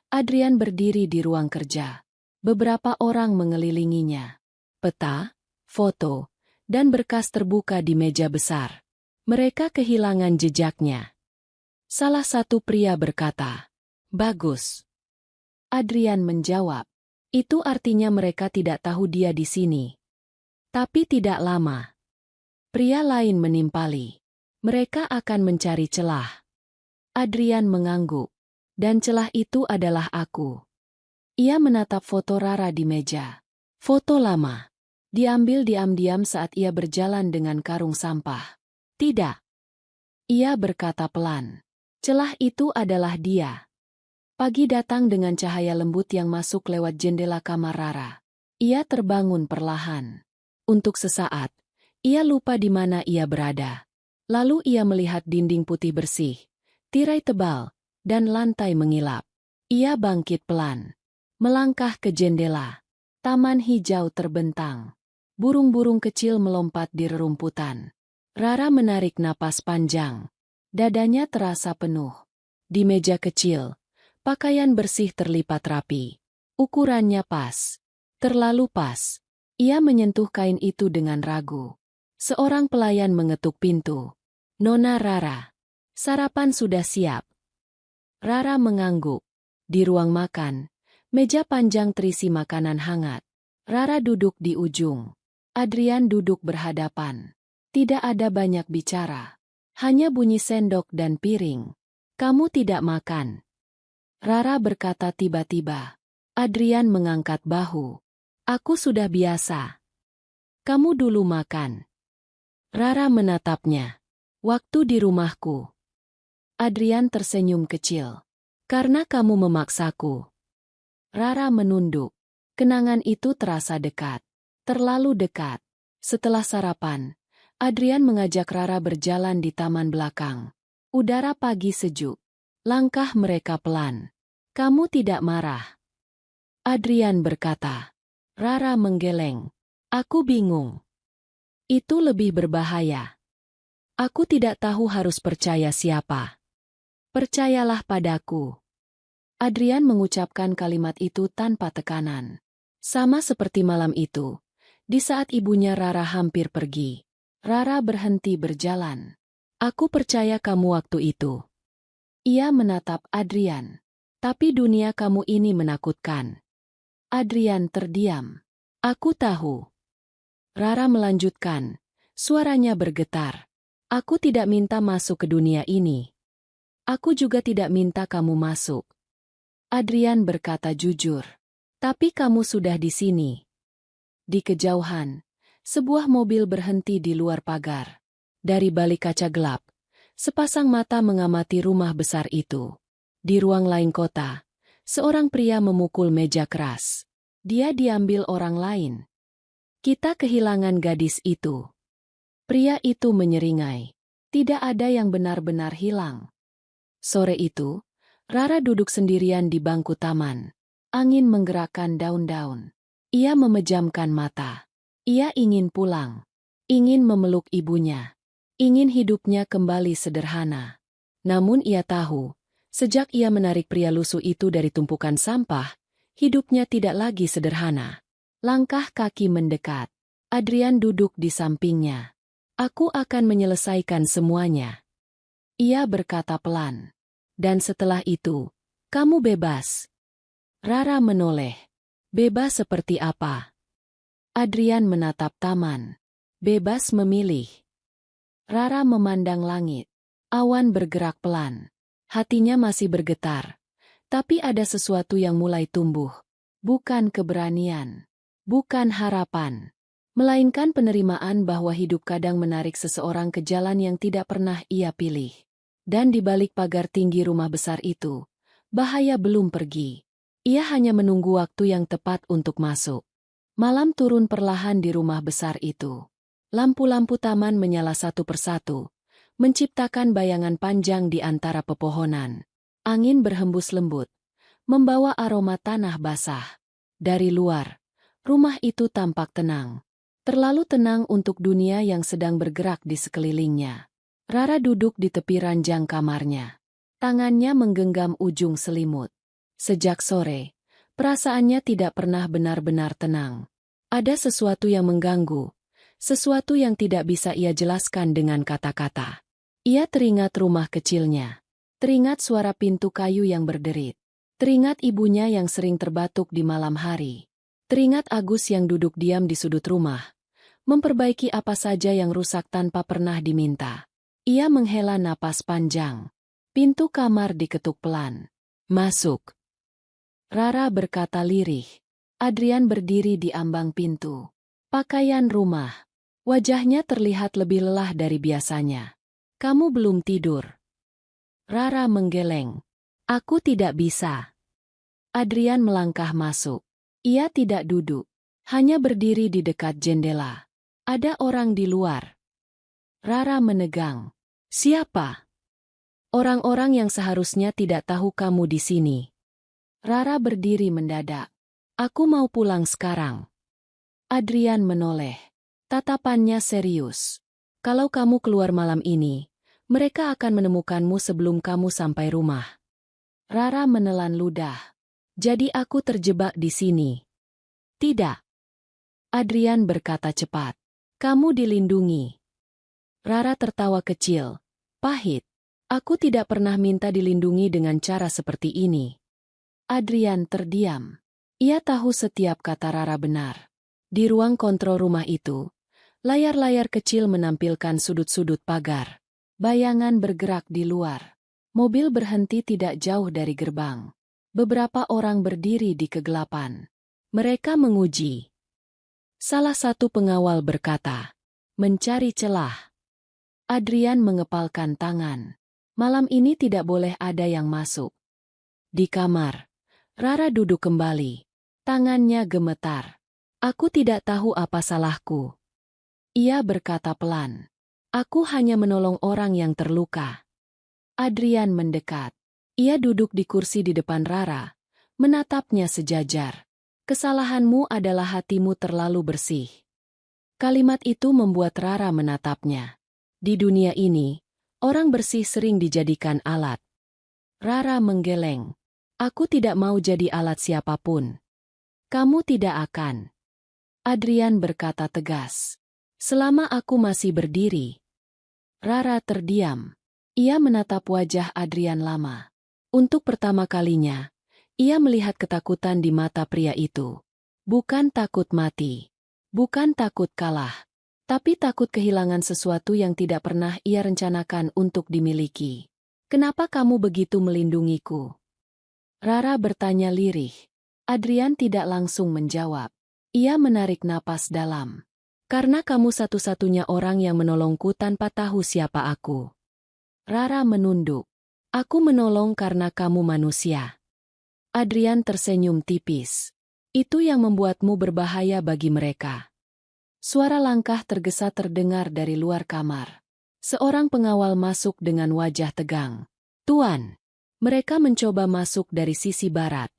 Adrian berdiri di ruang kerja. Beberapa orang mengelilinginya. Peta, foto, dan berkas terbuka di meja besar. Mereka kehilangan jejaknya. Salah satu pria berkata, "Bagus." Adrian menjawab, "Itu artinya mereka tidak tahu dia di sini." Tapi tidak lama. Pria lain menimpali. Mereka akan mencari celah. Adrian mengangguk. Dan celah itu adalah aku. Ia menatap foto Rara di meja. Foto lama. Diambil diam-diam saat ia berjalan dengan karung sampah. Tidak. Ia berkata pelan. Celah itu adalah dia. Pagi datang dengan cahaya lembut yang masuk lewat jendela kamar Rara. Ia terbangun perlahan. Untuk sesaat, ia lupa di mana ia berada. Lalu ia melihat dinding putih bersih, tirai tebal, dan lantai mengilap. Ia bangkit pelan. Melangkah ke jendela. Taman hijau terbentang. Burung-burung kecil melompat di rerumputan. Rara menarik napas panjang. Dadanya terasa penuh. Di meja kecil, pakaian bersih terlipat rapi. Ukurannya pas. Terlalu pas. Ia menyentuh kain itu dengan ragu. Seorang pelayan mengetuk pintu. Nona Rara. Sarapan sudah siap. Rara mengangguk. Di ruang makan, meja panjang terisi makanan hangat. Rara duduk di ujung. Adrian duduk berhadapan. Tidak ada banyak bicara. Hanya bunyi sendok dan piring. Kamu tidak makan. Rara berkata tiba-tiba. Adrian mengangkat bahu. Aku sudah biasa. Kamu dulu makan. Rara menatapnya. Waktu di rumahku. Adrian tersenyum kecil. Karena kamu memaksaku. Rara menunduk. Kenangan itu terasa dekat. Terlalu dekat. Setelah sarapan, Adrian mengajak Rara berjalan di taman belakang. Udara pagi sejuk. Langkah mereka pelan. Kamu tidak marah? Adrian berkata. Rara menggeleng. Aku bingung. Itu lebih berbahaya. Aku tidak tahu harus percaya siapa. Percayalah padaku. Adrian mengucapkan kalimat itu tanpa tekanan. Sama seperti malam itu, di saat ibunya Rara hampir pergi. Rara berhenti berjalan. Aku percaya kamu waktu itu. Ia menatap Adrian. Tapi dunia kamu ini menakutkan. Adrian terdiam. Aku tahu. Rara melanjutkan. Suaranya bergetar. Aku tidak minta masuk ke dunia ini. Aku juga tidak minta kamu masuk. Adrian berkata jujur. Tapi kamu sudah di sini. Di kejauhan, sebuah mobil berhenti di luar pagar. Dari balik kaca gelap, sepasang mata mengamati rumah besar itu. Di ruang lain kota, seorang pria memukul meja keras. Dia diambil orang lain. Kita kehilangan gadis itu. Pria itu menyeringai. Tidak ada yang benar-benar hilang. Sore itu, Rara duduk sendirian di bangku taman. Angin menggerakkan daun-daun. Ia memejamkan mata. Ia ingin pulang. Ingin memeluk ibunya. Ingin hidupnya kembali sederhana. Namun ia tahu, sejak ia menarik pria lusuh itu dari tumpukan sampah, hidupnya tidak lagi sederhana. Langkah kaki mendekat. Adrian duduk di sampingnya. Aku akan menyelesaikan semuanya. Ia berkata pelan. Dan setelah itu, kamu bebas. Rara menoleh. Bebas seperti apa? Adrian menatap taman. Bebas memilih. Rara memandang langit. Awan bergerak pelan. Hatinya masih bergetar. Tapi ada sesuatu yang mulai tumbuh. Bukan keberanian. Bukan harapan. Melainkan penerimaan bahwa hidup kadang menarik seseorang ke jalan yang tidak pernah ia pilih. Dan di balik pagar tinggi rumah besar itu, bahaya belum pergi. Ia hanya menunggu waktu yang tepat untuk masuk. Malam turun perlahan di rumah besar itu. Lampu-lampu taman menyala satu persatu, menciptakan bayangan panjang di antara pepohonan. Angin berhembus lembut, membawa aroma tanah basah. Dari luar, rumah itu tampak tenang. Terlalu tenang untuk dunia yang sedang bergerak di sekelilingnya. Rara duduk di tepi ranjang kamarnya. Tangannya menggenggam ujung selimut. Sejak sore, perasaannya tidak pernah benar-benar tenang. Ada sesuatu yang mengganggu, sesuatu yang tidak bisa ia jelaskan dengan kata-kata. Ia teringat rumah kecilnya, teringat suara pintu kayu yang berderit, teringat ibunya yang sering terbatuk di malam hari, teringat Agus yang duduk diam di sudut rumah, memperbaiki apa saja yang rusak tanpa pernah diminta. Ia menghela napas panjang. Pintu kamar diketuk pelan. Masuk. Rara berkata lirih. Adrian berdiri di ambang pintu. Pakaian rumah. Wajahnya terlihat lebih lelah dari biasanya. Kamu belum tidur. Rara menggeleng. Aku tidak bisa. Adrian melangkah masuk. Ia tidak duduk. Hanya berdiri di dekat jendela. Ada orang di luar. Rara menegang. Siapa? Orang-orang yang seharusnya tidak tahu kamu di sini. Rara berdiri mendadak. Aku mau pulang sekarang. Adrian menoleh. Tatapannya serius. Kalau kamu keluar malam ini, mereka akan menemukanmu sebelum kamu sampai rumah. Rara menelan ludah. Jadi aku terjebak di sini. Tidak. Adrian berkata cepat. Kamu dilindungi. Rara tertawa kecil. Pahit. Aku tidak pernah minta dilindungi dengan cara seperti ini. Adrian terdiam. Ia tahu setiap kata Rara benar. Di ruang kontrol rumah itu, layar-layar kecil menampilkan sudut-sudut pagar. Bayangan bergerak di luar. Mobil berhenti tidak jauh dari gerbang. Beberapa orang berdiri di kegelapan. Mereka menguji. Salah satu pengawal berkata, mencari celah. Adrian mengepalkan tangan. Malam ini tidak boleh ada yang masuk. Di kamar, Rara duduk kembali. Tangannya gemetar. Aku tidak tahu apa salahku. Ia berkata pelan. Aku hanya menolong orang yang terluka. Adrian mendekat. Ia duduk di kursi di depan Rara, menatapnya sejajar. Kesalahanmu adalah hatimu terlalu bersih. Kalimat itu membuat Rara menatapnya. Di dunia ini, orang bersih sering dijadikan alat. Rara menggeleng. Aku tidak mau jadi alat siapapun. Kamu tidak akan. Adrian berkata tegas. Selama aku masih berdiri. Rara terdiam. Ia menatap wajah Adrian lama. Untuk pertama kalinya, ia melihat ketakutan di mata pria itu. Bukan takut mati. Bukan takut kalah. Tapi takut kehilangan sesuatu yang tidak pernah ia rencanakan untuk dimiliki. Kenapa kamu begitu melindungiku? Rara bertanya lirih. Adrian tidak langsung menjawab. Ia menarik napas dalam. Karena kamu satu-satunya orang yang menolongku tanpa tahu siapa aku. Rara menunduk. Aku menolong karena kamu manusia. Adrian tersenyum tipis. Itu yang membuatmu berbahaya bagi mereka. Suara langkah tergesa terdengar dari luar kamar. Seorang pengawal masuk dengan wajah tegang. Tuan. Mereka mencoba masuk dari sisi barat.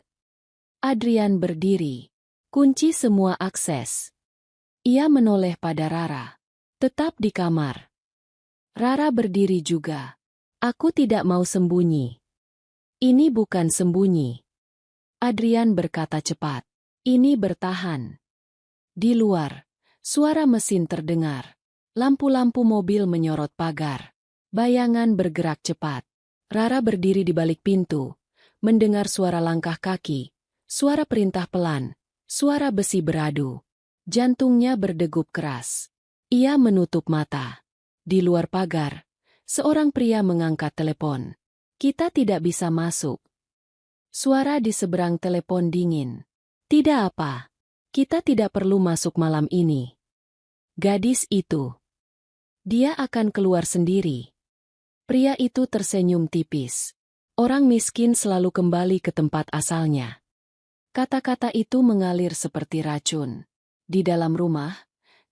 Adrian berdiri. Kunci semua akses. Ia menoleh pada Rara. Tetap di kamar. Rara berdiri juga. Aku tidak mau sembunyi. Ini bukan sembunyi. Adrian berkata cepat. Ini bertahan. Di luar, suara mesin terdengar. Lampu-lampu mobil menyorot pagar. Bayangan bergerak cepat. Rara berdiri di balik pintu, mendengar suara langkah kaki, suara perintah pelan, suara besi beradu. Jantungnya berdegup keras. Ia menutup mata. Di luar pagar, seorang pria mengangkat telepon. Kita tidak bisa masuk. Suara di seberang telepon dingin. Tidak apa. Kita tidak perlu masuk malam ini. Gadis itu. Dia akan keluar sendiri. Pria itu tersenyum tipis. Orang miskin selalu kembali ke tempat asalnya. Kata-kata itu mengalir seperti racun. Di dalam rumah,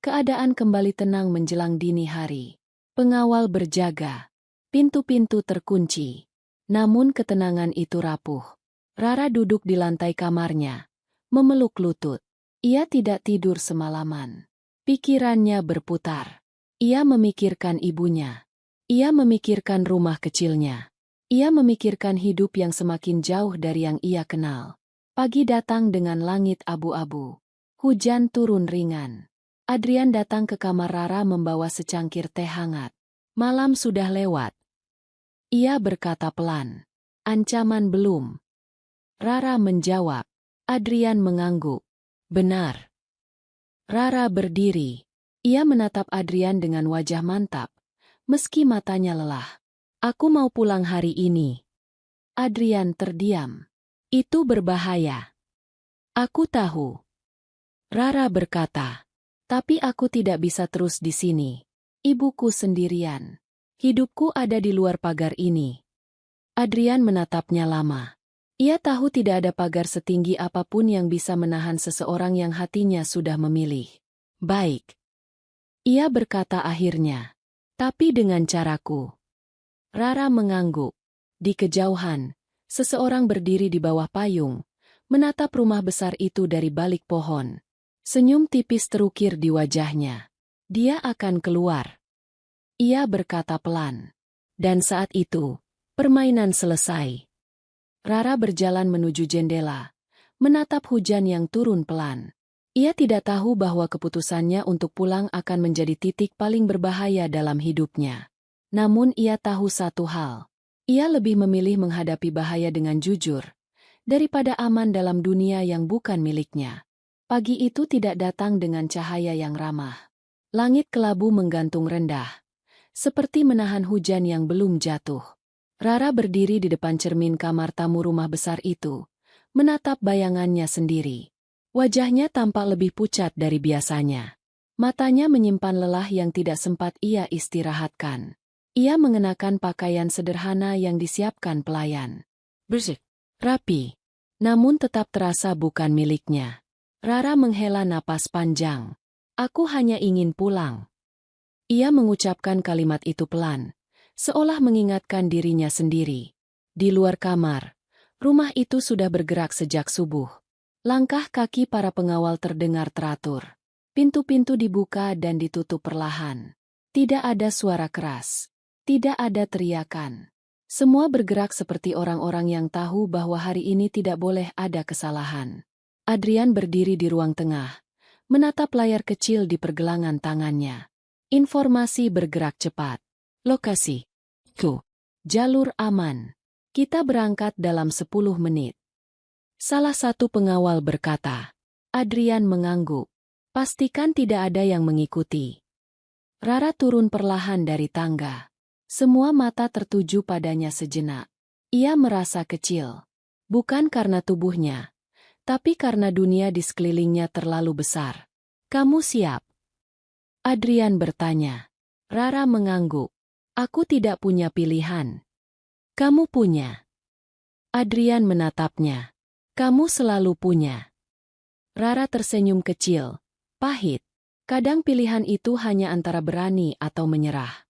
keadaan kembali tenang menjelang dini hari. Pengawal berjaga. Pintu-pintu terkunci. Namun ketenangan itu rapuh. Rara duduk di lantai kamarnya, memeluk lutut. Ia tidak tidur semalaman. Pikirannya berputar. Ia memikirkan ibunya. Ia memikirkan rumah kecilnya. Ia memikirkan hidup yang semakin jauh dari yang ia kenal. Pagi datang dengan langit abu-abu. Hujan turun ringan. Adrian datang ke kamar Rara membawa secangkir teh hangat. Malam sudah lewat. Ia berkata pelan. Ancaman belum. Rara menjawab. Adrian mengangguk. Benar. Rara berdiri. Ia menatap Adrian dengan wajah mantap. Meski matanya lelah. Aku mau pulang hari ini. Adrian terdiam. Itu berbahaya. Aku tahu. Rara berkata. Tapi aku tidak bisa terus di sini. Ibuku sendirian. Hidupku ada di luar pagar ini. Adrian menatapnya lama. Ia tahu tidak ada pagar setinggi apapun yang bisa menahan seseorang yang hatinya sudah memilih. Baik. Ia berkata akhirnya. Tapi dengan caraku. Rara mengangguk. Di kejauhan, seseorang berdiri di bawah payung, menatap rumah besar itu dari balik pohon. Senyum tipis terukir di wajahnya. Dia akan keluar. Ia berkata pelan. Dan saat itu, permainan selesai. Rara berjalan menuju jendela, menatap hujan yang turun pelan. Ia tidak tahu bahwa keputusannya untuk pulang akan menjadi titik paling berbahaya dalam hidupnya. Namun ia tahu satu hal. Ia lebih memilih menghadapi bahaya dengan jujur, daripada aman dalam dunia yang bukan miliknya. Pagi itu tidak datang dengan cahaya yang ramah. Langit kelabu menggantung rendah, seperti menahan hujan yang belum jatuh. Rara berdiri di depan cermin kamar tamu rumah besar itu, menatap bayangannya sendiri. Wajahnya tampak lebih pucat dari biasanya. Matanya menyimpan lelah yang tidak sempat ia istirahatkan. Ia mengenakan pakaian sederhana yang disiapkan pelayan. Bersih, rapi, namun tetap terasa bukan miliknya. Rara menghela napas panjang. Aku hanya ingin pulang. Ia mengucapkan kalimat itu pelan, seolah mengingatkan dirinya sendiri. Di luar kamar, rumah itu sudah bergerak sejak subuh. Langkah kaki para pengawal terdengar teratur. Pintu-pintu dibuka dan ditutup perlahan. Tidak ada suara keras. Tidak ada teriakan. Semua bergerak seperti orang-orang yang tahu bahwa hari ini tidak boleh ada kesalahan. Adrian berdiri di ruang tengah, menatap layar kecil di pergelangan tangannya. Informasi bergerak cepat. Lokasi. Jalur aman. Kita berangkat dalam 10 menit. Salah satu pengawal berkata. Adrian mengangguk. Pastikan tidak ada yang mengikuti. Rara turun perlahan dari tangga. Semua mata tertuju padanya sejenak. Ia merasa kecil. Bukan karena tubuhnya, tapi karena dunia di sekelilingnya terlalu besar. Kamu siap? Adrian bertanya. Rara mengangguk. Aku tidak punya pilihan. Kamu punya. Adrian menatapnya. Kamu selalu punya. Rara tersenyum kecil, pahit. Kadang pilihan itu hanya antara berani atau menyerah.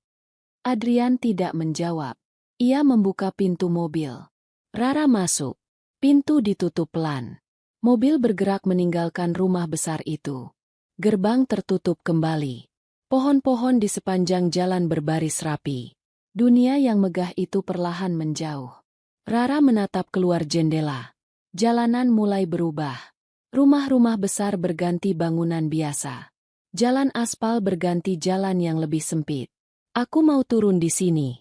Adrian tidak menjawab. Ia membuka pintu mobil. Rara masuk. Pintu ditutup pelan. Mobil bergerak meninggalkan rumah besar itu. Gerbang tertutup kembali. Pohon-pohon di sepanjang jalan berbaris rapi. Dunia yang megah itu perlahan menjauh. Rara menatap keluar jendela. Jalanan mulai berubah. Rumah-rumah besar berganti bangunan biasa. Jalan aspal berganti jalan yang lebih sempit. Aku mau turun di sini.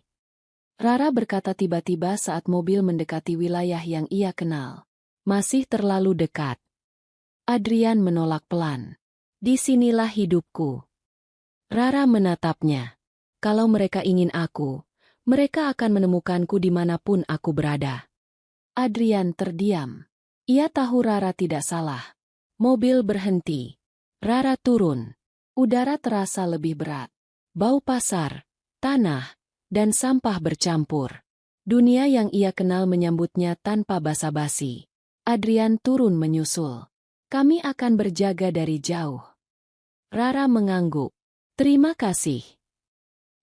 Rara berkata tiba-tiba saat mobil mendekati wilayah yang ia kenal. Masih terlalu dekat. Adrian menolak pelan. Disinilah hidupku. Rara menatapnya. Kalau mereka ingin aku, mereka akan menemukanku dimanapun aku berada. Adrian terdiam. Ia tahu Rara tidak salah. Mobil berhenti. Rara turun. Udara terasa lebih berat. Bau pasar, tanah, dan sampah bercampur. Dunia yang ia kenal menyambutnya tanpa basa-basi. Adrian turun menyusul. Kami akan berjaga dari jauh. Rara mengangguk. Terima kasih.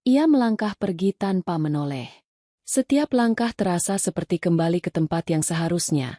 Ia melangkah pergi tanpa menoleh. Setiap langkah terasa seperti kembali ke tempat yang seharusnya,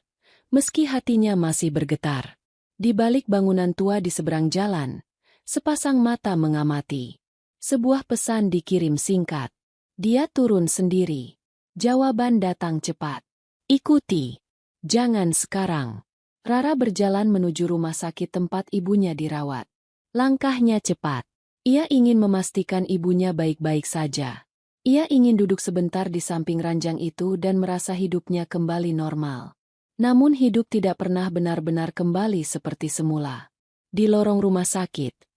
meski hatinya masih bergetar. Di balik bangunan tua di seberang jalan, sepasang mata mengamati. Sebuah pesan dikirim singkat. Dia turun sendiri. Jawaban datang cepat. Ikuti. Jangan sekarang. Rara berjalan menuju rumah sakit tempat ibunya dirawat. Langkahnya cepat. Ia ingin memastikan ibunya baik-baik saja. Ia ingin duduk sebentar di samping ranjang itu dan merasa hidupnya kembali normal. Namun hidup tidak pernah benar-benar kembali seperti semula. Di lorong rumah sakit,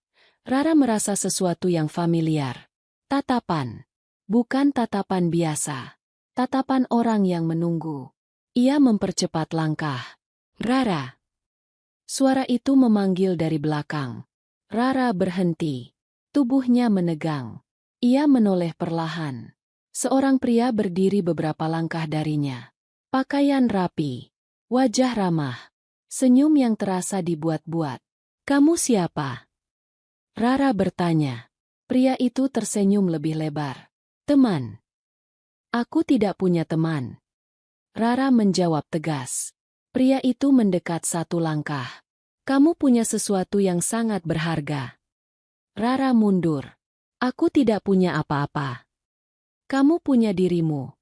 Rara merasa sesuatu yang familiar. Tatapan. Bukan tatapan biasa. Tatapan orang yang menunggu. Ia mempercepat langkah. Rara. Suara itu memanggil dari belakang. Rara berhenti. Tubuhnya menegang. Ia menoleh perlahan. Seorang pria berdiri beberapa langkah darinya. Pakaian rapi. Wajah ramah. Senyum yang terasa dibuat-buat. Kamu siapa? Rara bertanya. Pria itu tersenyum lebih lebar. Teman. Aku tidak punya teman. Rara menjawab tegas. Pria itu mendekat satu langkah. Kamu punya sesuatu yang sangat berharga. Rara mundur. Aku tidak punya apa-apa. Kamu punya dirimu.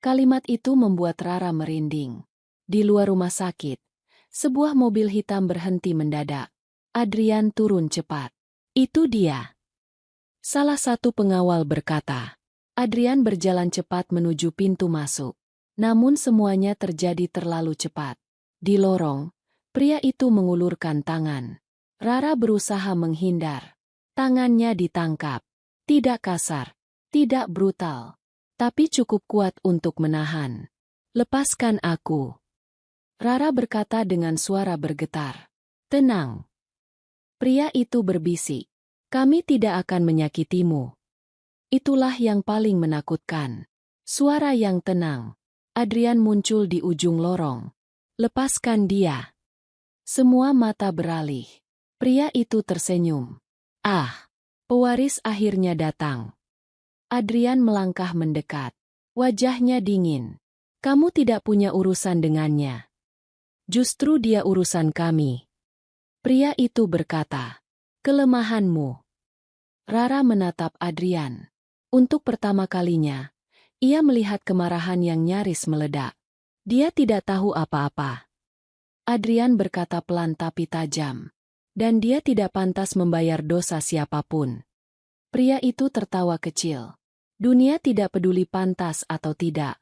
Kalimat itu membuat Rara merinding. Di luar rumah sakit, sebuah mobil hitam berhenti mendadak. Adrian turun cepat. Itu dia. Salah satu pengawal berkata. Adrian berjalan cepat menuju pintu masuk. Namun semuanya terjadi terlalu cepat. Di lorong, pria itu mengulurkan tangan. Rara berusaha menghindar. Tangannya ditangkap. Tidak kasar, tidak brutal, tapi cukup kuat untuk menahan. Lepaskan aku. Rara berkata dengan suara bergetar. Tenang. Pria itu berbisik. Kami tidak akan menyakitimu. Itulah yang paling menakutkan. Suara yang tenang. Adrian muncul di ujung lorong. Lepaskan dia. Semua mata beralih. Pria itu tersenyum. Ah, pewaris akhirnya datang. Adrian melangkah mendekat. Wajahnya dingin. Kamu tidak punya urusan dengannya. Justru dia urusan kami. Pria itu berkata, kelemahanmu. Rara menatap Adrian. Untuk pertama kalinya, ia melihat kemarahan yang nyaris meledak. Dia tidak tahu apa-apa. Adrian berkata pelan tapi tajam. Dan dia tidak pantas membayar dosa siapapun. Pria itu tertawa kecil. Dunia tidak peduli pantas atau tidak.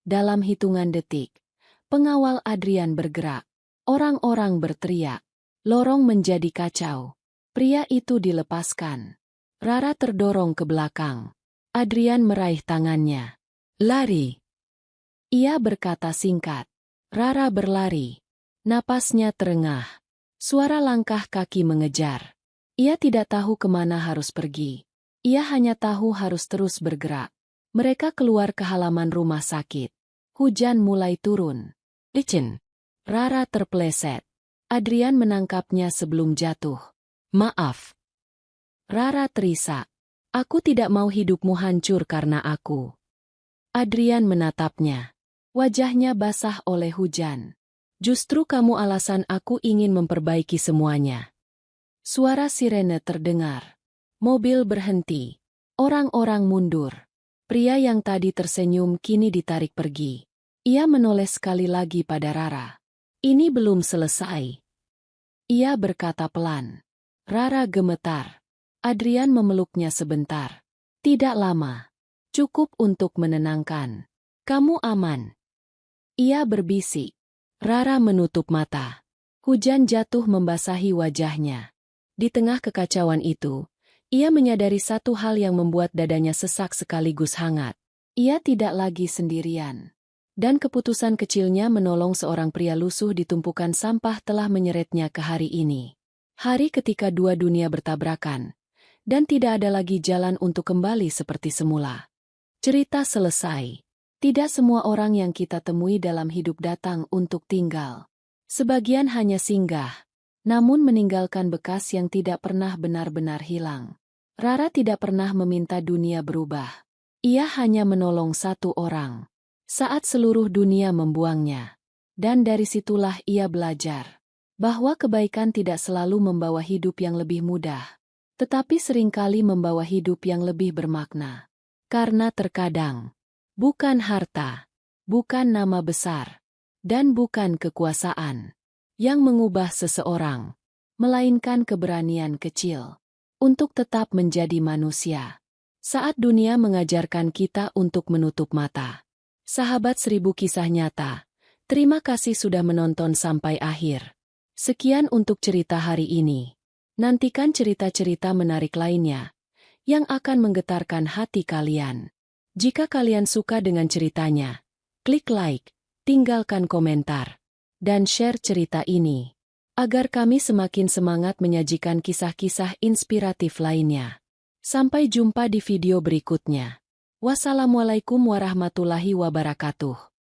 Dalam hitungan detik, pengawal Adrian bergerak. Orang-orang berteriak. Lorong menjadi kacau. Pria itu dilepaskan. Rara terdorong ke belakang. Adrian meraih tangannya. Lari. Ia berkata singkat. Rara berlari. Napasnya terengah. Suara langkah kaki mengejar. Ia tidak tahu kemana harus pergi. Ia hanya tahu harus terus bergerak. Mereka keluar ke halaman rumah sakit. Hujan mulai turun. Licin. Rara terpeleset. Adrian menangkapnya sebelum jatuh. Maaf. Rara terisak. Aku tidak mau hidupmu hancur karena aku. Adrian menatapnya. Wajahnya basah oleh hujan. Justru kamu alasan aku ingin memperbaiki semuanya. Suara sirene terdengar. Mobil berhenti. Orang-orang mundur. Pria yang tadi tersenyum kini ditarik pergi. Ia menoleh sekali lagi pada Rara. Ini belum selesai. Ia berkata pelan. Rara gemetar. Adrian memeluknya sebentar. Tidak lama. Cukup untuk menenangkan. Kamu aman. Ia berbisik. Rara menutup mata. Hujan jatuh membasahi wajahnya. Di tengah kekacauan itu, ia menyadari satu hal yang membuat dadanya sesak sekaligus hangat. Ia tidak lagi sendirian. Dan keputusan kecilnya menolong seorang pria lusuh di tumpukan sampah telah menyeretnya ke hari ini. Hari ketika dua dunia bertabrakan. Dan tidak ada lagi jalan untuk kembali seperti semula. Cerita selesai. Tidak semua orang yang kita temui dalam hidup datang untuk tinggal. Sebagian hanya singgah, namun meninggalkan bekas yang tidak pernah benar-benar hilang. Rara tidak pernah meminta dunia berubah. Ia hanya menolong satu orang. Saat seluruh dunia membuangnya. Dan dari situlah ia belajar. Bahwa kebaikan tidak selalu membawa hidup yang lebih mudah. Tetapi seringkali membawa hidup yang lebih bermakna. Karena terkadang, bukan harta, bukan nama besar, dan bukan kekuasaan yang mengubah seseorang, melainkan keberanian kecil untuk tetap menjadi manusia. Saat dunia mengajarkan kita untuk menutup mata. Sahabat 1000 kisah nyata, terima kasih sudah menonton sampai akhir. Sekian untuk cerita hari ini. Nantikan cerita-cerita menarik lainnya yang akan menggetarkan hati kalian. Jika kalian suka dengan ceritanya, klik like, tinggalkan komentar, dan share cerita ini, agar kami semakin semangat menyajikan kisah-kisah inspiratif lainnya. Sampai jumpa di video berikutnya. Wassalamualaikum warahmatullahi wabarakatuh.